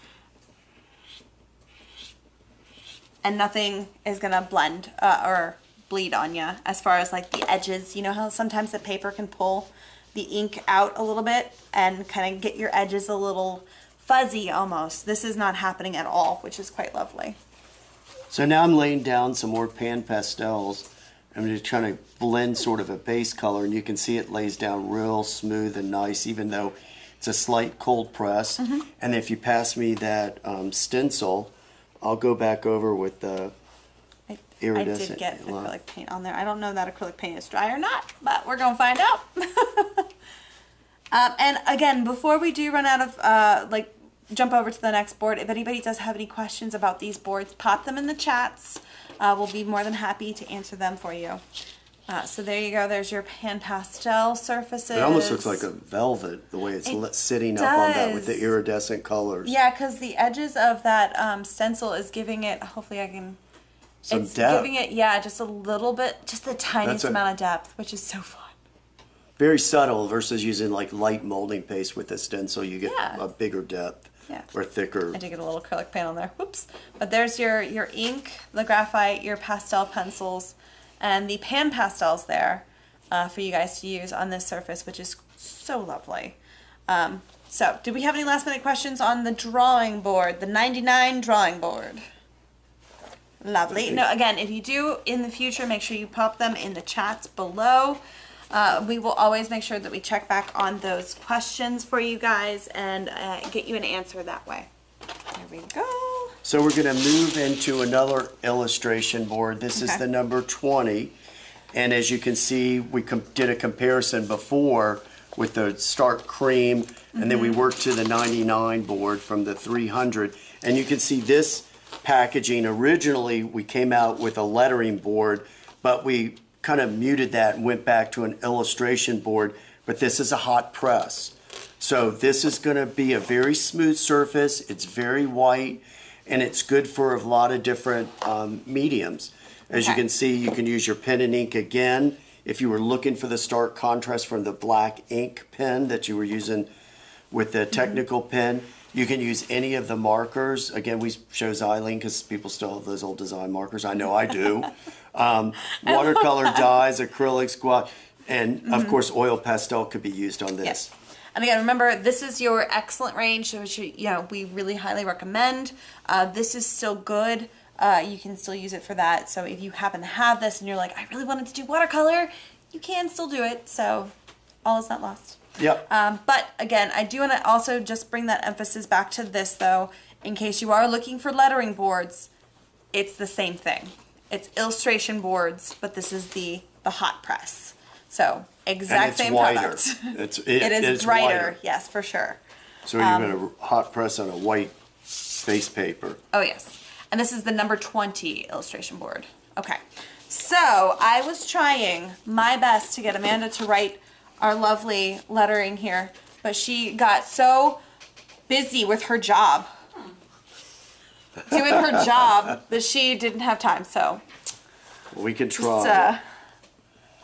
And nothing is going to blend or bleed on you as far as like the edges. You know how sometimes the paper can pull the ink out a little bit and kind of get your edges a little fuzzy almost. This is not happening at all, which is quite lovely. So now I'm laying down some more pan pastels. I'm just trying to blend sort of a base color, and you can see it lays down real smooth and nice, even though it's a slight cold press. And if you pass me that stencil, I'll go back over with the I iridescent. did get acrylic paint on there. I don't know that acrylic paint is dry or not, but we're going to find out. And again, before we do run out of, jump over to the next board, if anybody does have any questions about these boards, pop them in the chats. We'll be more than happy to answer them for you. So there you go. There's your pan pastel surfaces. It almost looks like a velvet, the way it's sitting up on that with the does. iridescent colors. Yeah, because the edges of that stencil is giving it, hopefully I can... Some it's depth. giving it, yeah, just a little bit, just the tiniest That's a- amount of depth, which is so fun. Very subtle versus using like light molding paste with a stencil. You get Yeah. a bigger depth Yeah. or thicker. I did get a little acrylic paint on there. Whoops. But there's your ink, the graphite, your pastel pencils, and the pan pastels there for you guys to use on this surface, which is so lovely. So, do we have any last minute questions on the drawing board, the 99 drawing board? Lovely. No, again, if you do in the future, make sure you pop them in the chats below. We will always make sure that we check back on those questions for you guys and get you an answer that way. There we go. So we're going to move into another illustration board. This is Okay. the number 20. And as you can see, we did a comparison before with the Stark Cream, and then we worked to the 99 board from the 300. And you can see this packaging. Originally, we came out with a lettering board, but we kind of muted that and went back to an illustration board. But this is a hot press. So this is going to be a very smooth surface. It's very white, and it's good for a lot of different mediums. As you can see, you can use your pen and ink again. If you were looking for the stark contrast from the black ink pen that you were using with the technical pen, you can use any of the markers. Again, we chose Eileen because people still have those old design markers. I know I do. Watercolor dyes, acrylics, gouache, and of course oil pastel could be used on this. Yes. And again, remember, this is your excellent range, which we really highly recommend. This is still good. You can still use it for that. So if you happen to have this and you're like, I really wanted to do watercolor, you can still do it. So all is not lost. Yep. But again, I do want to also just bring that emphasis back to this, though, in case you are looking for lettering boards, it's the same thing. It's illustration boards, but this is the hot press. So exact same product. It is brighter, whiter. yes, for sure. So you're going to hot press on a white face paper. Oh, yes. And this is the number 20 illustration board. Okay. So I was trying my best to get Amanda to write our lovely lettering here, but she got so busy with her job, doing her job, that she didn't have time. So We can try.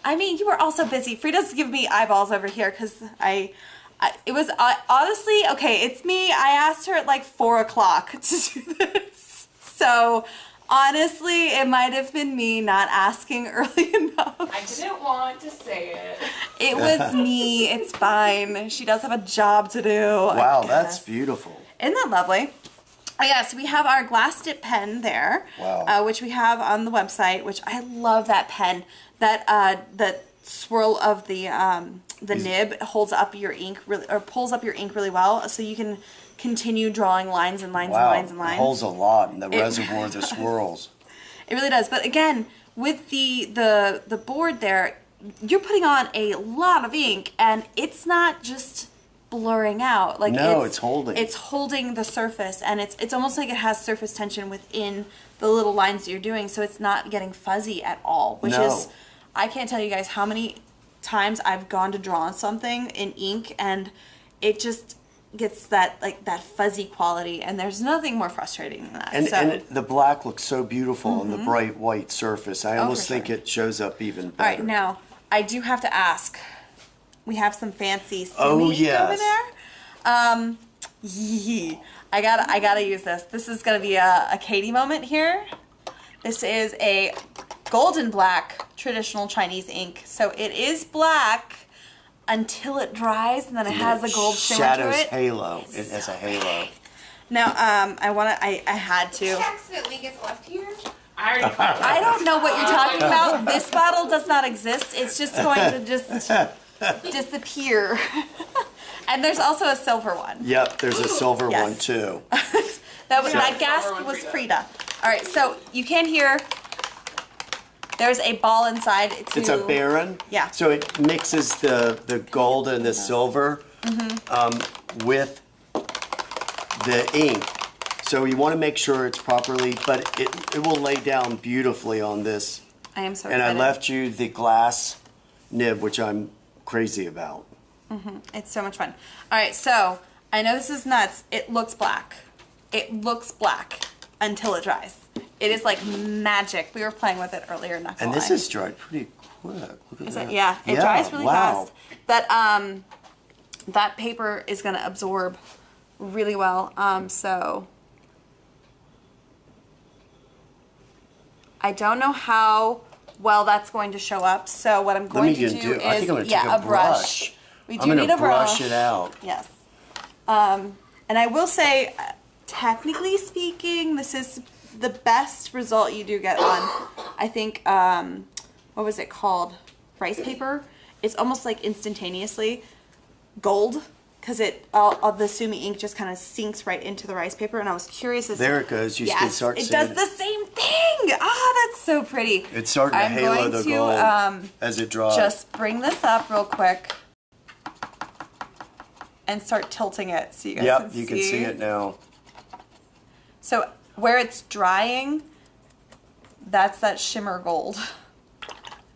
I mean, you were also busy. Frida's giving me eyeballs over here because it was honestly, okay, it's me. I asked her at like 4 o'clock to do this. So honestly, it might have been me not asking early enough. I didn't want to say it. It was me. It's fine. She does have a job to do. Wow, that's beautiful. Isn't that lovely? Oh yeah, so we have our glass dip pen there, Wow. which we have on the website, which I love that pen. That swirl of the nib holds up your ink really, or pulls up your ink really well, so you can continue drawing lines and lines and lines and lines. It holds a lot in the reservoir of the swirls. It really does. But again, with the board there, you're putting on a lot of ink, and it's not just blurring out. Like no, it's holding. It's holding the surface, and it's almost like it has surface tension within the little lines that you're doing, so it's not getting fuzzy at all. Which is, I can't tell you guys how many times I've gone to draw on something in ink, and it just gets that fuzzy quality, and there's nothing more frustrating than that. And the black looks so beautiful on the bright white surface. I almost think it shows up even better. All right, now I do have to ask. We have some fancy ink Oh, yes. over there. I gotta use this. This is gonna be a Katie moment here. This is a golden black traditional Chinese ink. So it is black until it dries, and then it has a gold shimmer to Shadows it. halo. It has a halo. Now, I had to. Accidentally gets left here. I don't know what you're talking about. This bottle does not exist. It's just going to just disappear. And there's also a silver one. Yep, there's a silver Yes. one too. That guessed was Frida. All right, so you can hear there's a ball inside. It's a Baron. Yeah. So it mixes the gold and the silver with the ink. So you want to make sure it's properly, but it will lay down beautifully on this. I am so And excited. I left you the glass nib, which I'm crazy about. It's so much fun. All right, so I know this is nuts. It looks black. It looks black until it dries. It is like magic. We were playing with it earlier, not gonna And this lie. is dried pretty quick. Look at that. Yeah, it dries really wow. fast. That paper is gonna absorb really well. So I don't know how well that's going to show up. So what I'm going to do is I think I'm going to take a brush. We do need a brush it out. Yes. And I will say, technically speaking, this is the best result you do get on, I think, what was it called? Rice paper. It's almost like instantaneously gold, because all the Sumi ink just kind of sinks right into the rice paper, and I was curious as There it goes. You can yes, start it seeing does the same thing. Ah, that's so pretty. It's starting to I'm halo going the to, gold as it dries. Just bring this up real quick and start tilting it so you guys Yep, can see. you can see it now. So where it's drying, that's that shimmer gold.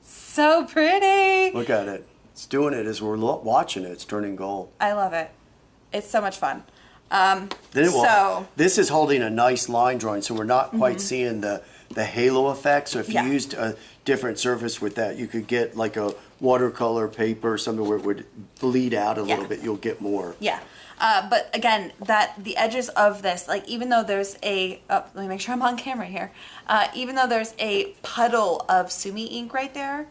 So pretty. Look at it. It's doing it as we're watching it. It's turning gold. I love it. It's so much fun. This is holding a nice line drawing, so we're not quite seeing the halo effect. So if you used a different surface with that, you could get like a watercolor paper, something where it would bleed out a little bit. You'll get more. Yeah. But again, the edges of this, like even though there's let me make sure I'm on camera here. Even though there's a puddle of Sumi ink right there,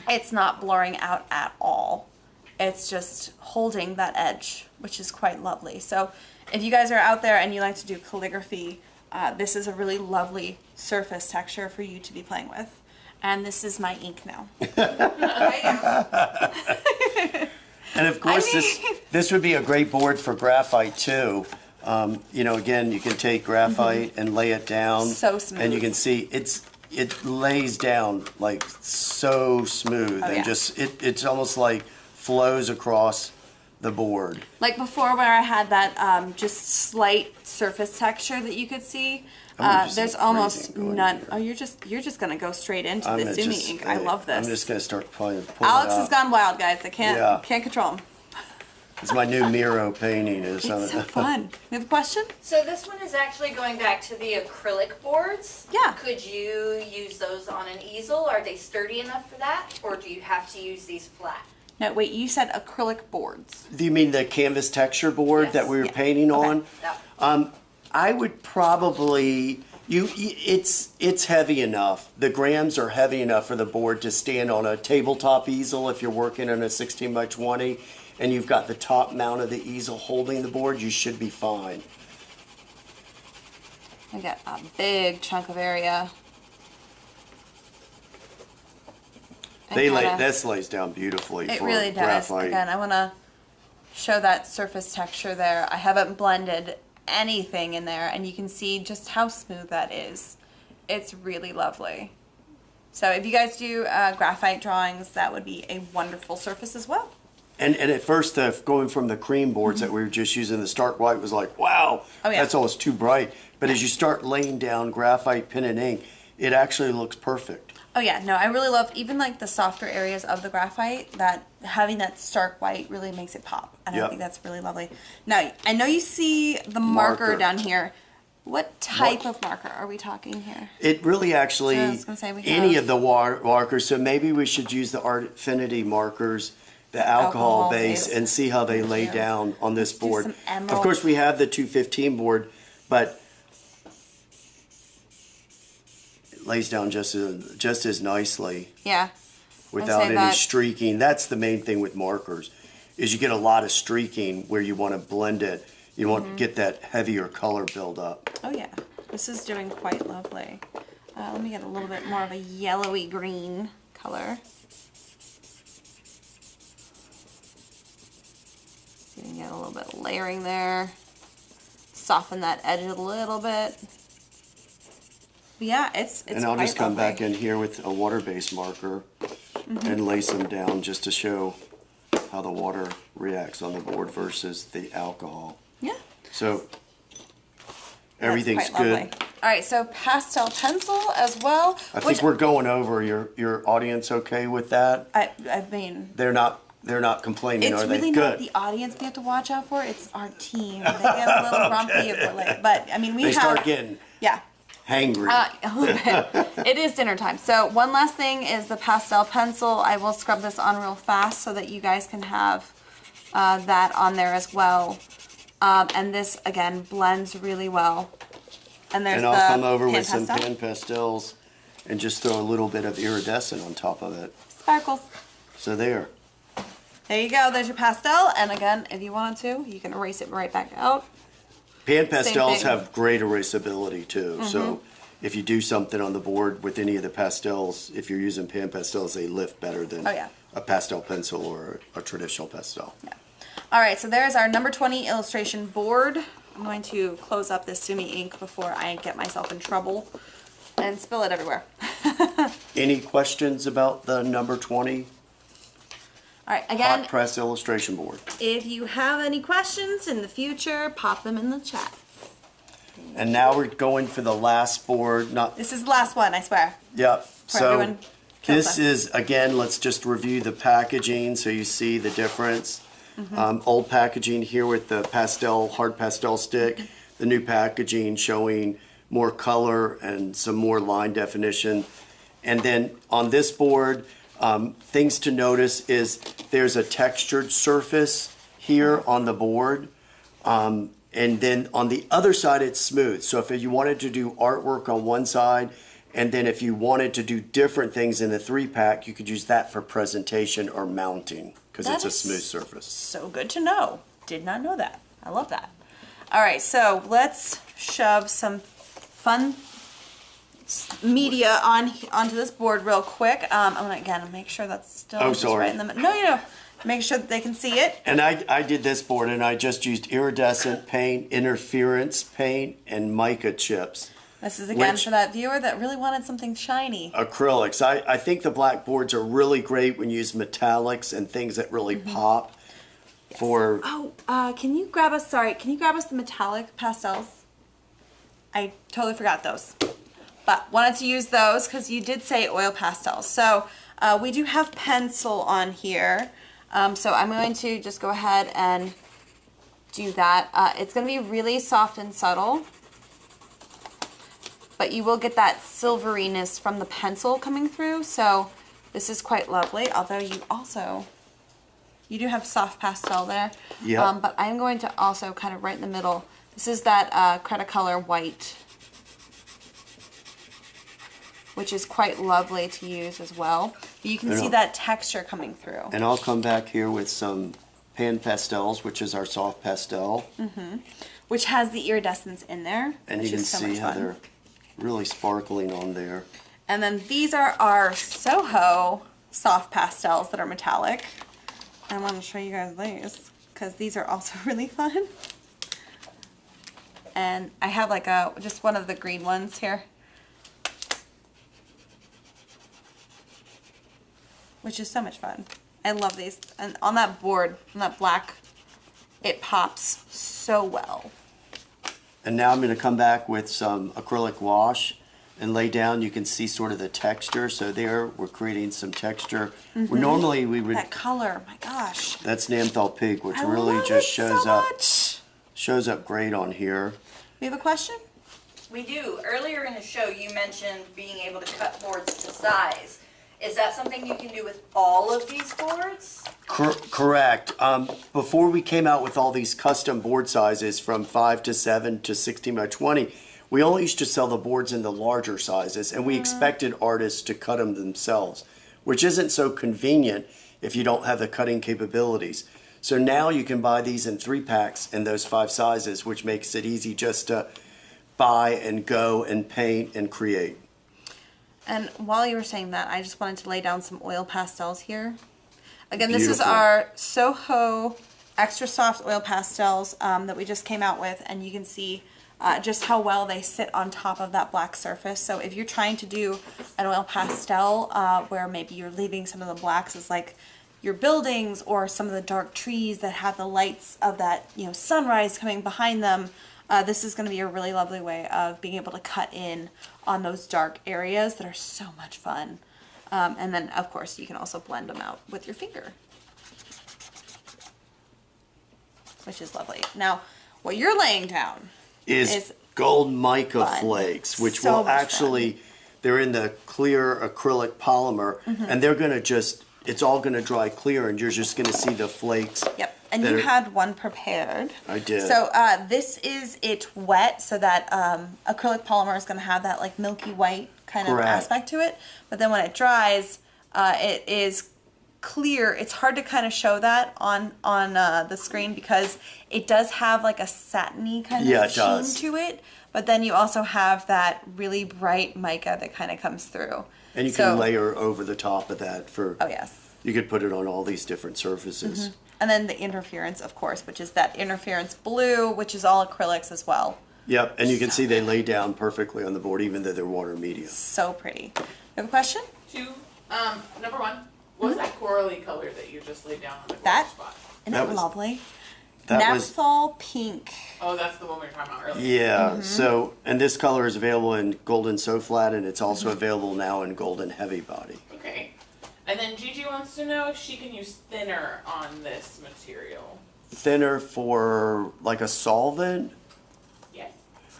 it's not blurring out at all. It's just holding that edge, which is quite lovely. So if you guys are out there and you like to do calligraphy, this is a really lovely surface texture for you to be playing with. And this is my ink now. And of course, this would be a great board for graphite too. You know, again, you can take graphite and lay it down. So smooth. And you can see it lays down like so smooth, and just it's almost like flows across the board. Like before, where I had that just slight surface texture that you could see, there's almost none. Oh, you're just gonna go straight into the Sumi ink. I love this. I'm just gonna start pulling Alex it has up. gone wild, guys. I can't control him. It's my new Miro painting. It's so fun. You have a question? So this one is actually going back to the acrylic boards. Yeah. Could you use those on an easel? Are they sturdy enough for that? Or do you have to use these flat? No, wait, you said acrylic boards. Do you mean the canvas texture board that we were painting on? Yeah. I would probably it's heavy enough. The grams are heavy enough for the board to stand on a tabletop easel if you're working on a 16 by 20 and you've got the top mount of the easel holding the board, you should be fine. I got a big chunk of area. This lays down beautifully It for really does. graphite. Again, I want to show that surface texture there. I haven't blended anything in there, and you can see just how smooth that is. It's really lovely. So if you guys do graphite drawings, that would be a wonderful surface as well. And at first, going from the cream boards that we were just using, the stark white was like, wow, that's almost too bright. But as you start laying down graphite, pen, and ink, it actually looks perfect. Oh yeah, no, I really love even like the softer areas of the graphite, that having that stark white really makes it pop. And I think that's really lovely. Now, I know you see the marker down here. What type of marker are we talking here? It really actually, So I was gonna say any of the markers, so maybe we should use the Artfinity markers, the alcohol base, and see how they lay down on this board. Of course, we have the 215 board, but it lays down just as nicely. Yeah. Without any streaking. That's the main thing with markers, is you get a lot of streaking where you want to blend it. You want to get that heavier color build up. Oh yeah, this is doing quite lovely. Let me get a little bit more of a yellowy green color. See if we can get a little bit of layering there. Soften that edge a little bit. But yeah, it's And I'll just come back in here with a water-based marker and lace them down just to show how the water reacts on the board versus the alcohol. Yeah. So everything's good. Lovely. All right, so pastel pencil as well. I think we're going over. Your audience okay with that? I mean, They're not complaining, are they? It's really Good. not the audience we have to watch out for. It's our team. They get a little grumpy, but I mean, They start getting hangry. A little bit. It is dinner time. So one last thing is the pastel pencil. I will scrub this on real fast so that you guys can have that on there as well. And this again blends really well. And there's I'll come over with some pan pastels and just throw a little bit of iridescent on top of it. Sparkles. So there. There you go. There's your pastel. And again, if you wanted to, you can erase it right back out. Pan pastels have great erasability too. So if you do something on the board with any of the pastels, if you're using pan pastels, they lift better than a pastel pencil or a traditional pastel. Yeah. All right, so there's our number 20 illustration board. I'm going to close up this Sumi ink before I get myself in trouble and spill it everywhere. Any questions about the number 20 All right, again, hot press illustration board? if you have any questions in the future, pop them in the chat. And now we're going for the last board. This is the last one, I swear. Yep. For So everyone kills this us. is, again, let's just review the packaging so you see the difference. Old packaging here with the pastel, hard pastel stick. The new packaging showing more color and some more line definition. And then on this board, things to notice is there's a textured surface here on the board. And then on the other side, it's smooth. So if you wanted to do artwork on one side, and then if you wanted to do different things in the 3-pack, you could use that for presentation or mounting because That it's a is smooth surface. So good to know. Did not know that. I love that. All right, so let's shove some fun media onto this board real quick. I'm gonna again make sure that's still Oh, just sorry. right in the middle. No, you know, make sure that they can see it. And I did this board and I just used iridescent paint, interference paint, and mica chips. This is again Which- for that viewer that really wanted something shiny. Acrylics. I think the black boards are really great when you use metallics and things that really pop for... Oh, can you grab us? Sorry, can you grab us the metallic pastels? I totally forgot those, but wanted to use those because you did say oil pastels. So we do have pencil on here. So I'm going to just go ahead and do that. It's going to be really soft and subtle, but you will get that silveriness from the pencil coming through. So this is quite lovely, although you do have soft pastel there. Yep. But I'm going to also kind of right in the middle. This is that Cretacolor white, which is quite lovely to use as well. But you can see that texture coming through. And I'll come back here with some pan pastels, which is our soft pastel. Which has the iridescence in there. And which you can is so see much how fun. they're really sparkling on there. And then these are our Soho soft pastels that are metallic. I want to show you guys these because these are also really fun. And I have like just one of the green ones here, which is so much fun. I love these. And on that board, on that black, it pops so well. And now I'm going to come back with some acrylic wash and lay down. You can see sort of the texture. So there, we're creating some texture. Normally we would... That color, my gosh. That's Namthal Pig, which I really love just it shows so up much. shows up great on here. We have a question? We do. Earlier in the show, you mentioned being able to cut boards to size. Is that something you can do with all of these boards? Correct. Before we came out with all these custom board sizes from 5 to 7 to 16 by 20, we only used to sell the boards in the larger sizes, and we expected artists to cut them themselves, which isn't so convenient if you don't have the cutting capabilities. So now you can buy these in 3-packs in those 5 sizes, which makes it easy just to buy and go and paint and create. And while you were saying that, I just wanted to lay down some oil pastels here. Again, this is Beautiful. our Soho extra soft oil pastels that we just came out with, and you can see just how well they sit on top of that black surface. So if you're trying to do an oil pastel where maybe you're leaving some of the blacks as like your buildings or some of the dark trees that have the lights of that, you know, sunrise coming behind them, this is going to be a really lovely way of being able to cut in on those dark areas that are so much fun. And then, of course, you can also blend them out with your finger, which is lovely. Now, what you're laying down is gold mica fun. flakes, which So will much actually, they're in the clear acrylic polymer, and they're going to just, it's all going to dry clear, and you're just going to see the flakes. Yep. And that you are- had one prepared. I did. So this is it wet, so that acrylic polymer is going to have that like milky white kind of Correct. aspect to it. But then when it dries, it is clear. It's hard to kind of show that on the screen because it does have like a satiny kind Yeah, of it sheen does. to it. But then you also have that really bright mica that kind of comes through. And you So- can layer over the top of that for, Oh yes. you could put it on all these different surfaces. And then the interference, of course, which is that interference blue, which is all acrylics as well. Yep, and you can see they lay down perfectly on the board even though they're water media. So pretty. have a question? Two, number one, what was that corally color that you just laid down on the That? gorgeous spot? Isn't That it was- lovely? That was, Naphthol pink. Oh, that's the one we were talking about earlier. yeah, so, and this color is available in golden so flat, and it's also available now in golden heavy body. Okay. And then Gigi wants to know if she can use thinner on this material. Thinner for like a solvent? Yes.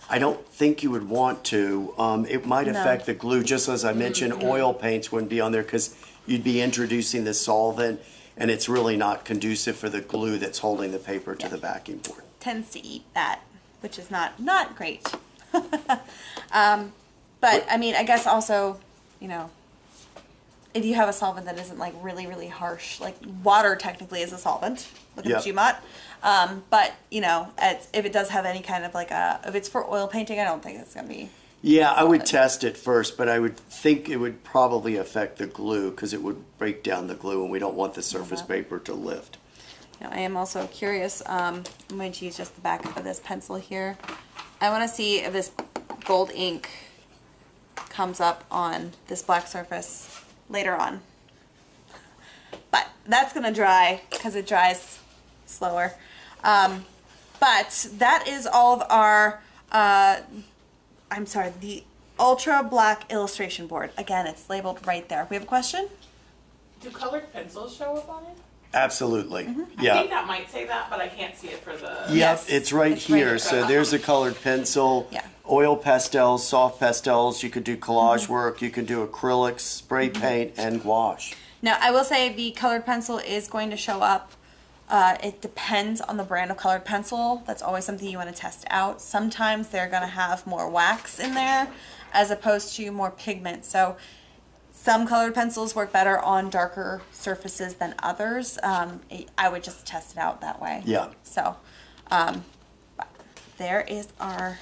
I don't think you would want to. It might No. affect the glue, just as I mentioned, oil paints wouldn't be on there because you'd be introducing the solvent, and it's really not conducive for the glue that's holding the paper to the backing board. Tends to eat that, which is not great. But I mean, I guess also, you know, if you have a solvent that isn't like really harsh, like water technically is a solvent. Look at Yep. the GMOT. But you know, if it does have any kind of like if it's for oil painting, I don't think it's gonna be. Yeah, I would test it first, but I would think it would probably affect the glue because it would break down the glue, and we don't want the surface paper to lift. Now, I am also curious. I'm going to use just the back of this pencil here. I want to see if this gold ink comes up on this black surface later on. But that's going to dry because it dries slower. But that is all of our, the Ultra Black Illustration Board. Again, it's labeled right there. We have a question? Do colored pencils show up on it? Absolutely. I think Yeah. that might say that, but I can't see it for the. Yep, Yes, it's right it's right here. here. So there's a colored pencil, Yeah. oil pastels, soft pastels. You could do collage work. You could do acrylics, spray paint, and gouache. Now, I will say the colored pencil is going to show up. It depends on the brand of colored pencil. That's always something you want to test out. Sometimes they're going to have more wax in there as opposed to more pigment. So some colored pencils work better on darker surfaces than others. I would just test it out that way. Yeah. So but there is our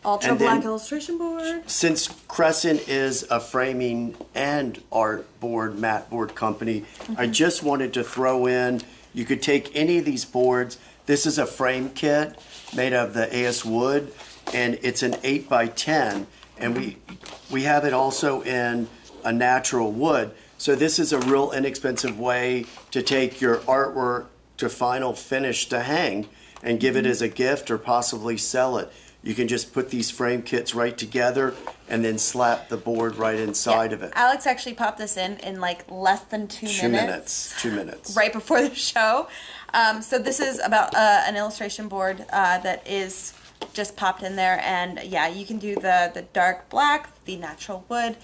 Ultra And then- Black Illustration Board. Since Crescent is a framing and art board, matte board company, I just wanted to throw in, you could take any of these boards. This is a frame kit made of the AS wood, and it's an 8x10, and we have it also in a natural wood. So this is a real inexpensive way to take your artwork to final finish to hang and give it as a gift or possibly sell it. You can just put these frame kits right together and then slap the board right inside of it. Alex actually popped this in like less than 2 minutes. 2 minutes. 2 minutes. Right before the show. So this is about an illustration board that is just popped in there, and yeah, you can do the dark black, the natural wood.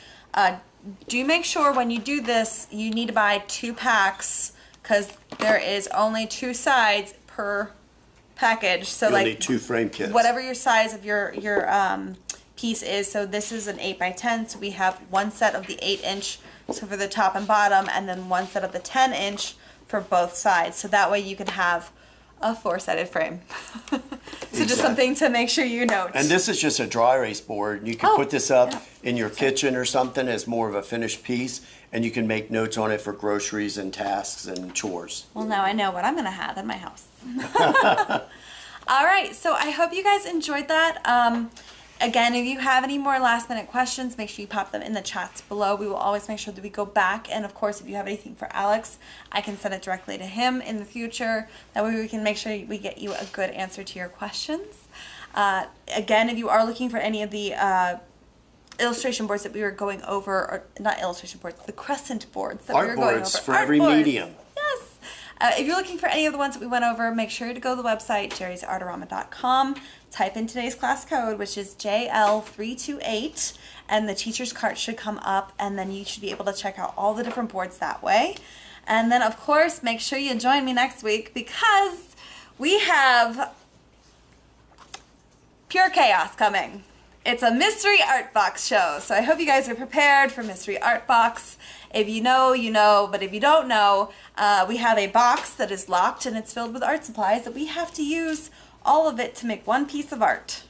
Do make sure when you do this, you need to buy 2 packs because there is only 2 sides per package. So You'll like need 2 frame kits. whatever your size of your piece is. So this is an 8x10. So we have 1 set of the 8-inch, so for the top and bottom, and then 1 set of the 10-inch for both sides. So that way you can have a 4-sided frame. So just something to make sure you note. And this is just a dry erase board. You can Oh, put this up yeah. in your kitchen or something as more of a finished piece, and you can make notes on it for groceries and tasks and chores. Well, now I know what I'm going to have in my house. All right, so I hope you guys enjoyed that. Again, if you have any more last minute questions, make sure you pop them in the chats below. We will always make sure that we go back. And of course, if you have anything for Alex, I can send it directly to him in the future. That way we can make sure we get you a good answer to your questions. Again, if you are looking for any of the illustration boards that we were going over, or not illustration boards, the Crescent boards that we were going over. Artboards for every medium. Yes. If you're looking for any of the ones that we went over, make sure to go to the website, JerrysArtarama.com. Type in today's class code, which is JL328, and the teacher's cart should come up, and then you should be able to check out all the different boards that way. And then, of course, make sure you join me next week because we have pure chaos coming. It's a mystery art box show, so I hope you guys are prepared for mystery art box. If you know, you know, but if you don't know, we have a box that is locked and it's filled with art supplies that we have to use all of it to make one piece of art.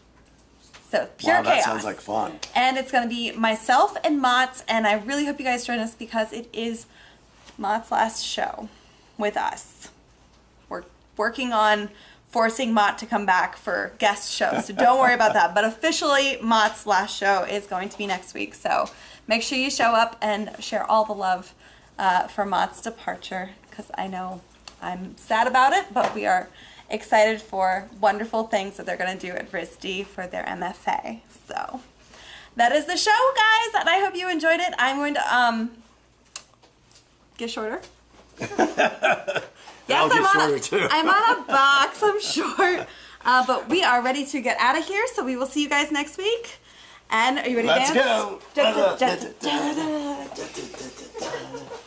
So pure Wow, chaos. that sounds like fun. And it's going to be myself and Mott's, and I really hope you guys join us because it is Mott's last show with us. We're working on forcing Mott to come back for guest shows, so don't worry about that. But officially, Mott's last show is going to be next week, so make sure you show up and share all the love for Mott's departure, because I know I'm sad about it, but we are excited for wonderful things that they're going to do at RISD for their MFA. So that is the show, guys, and I hope you enjoyed it. I'm going to get shorter. Yes, I'm on a box. I'm short. But we are ready to get out of here, so we will see you guys next week. And are you ready to dance? Let's go.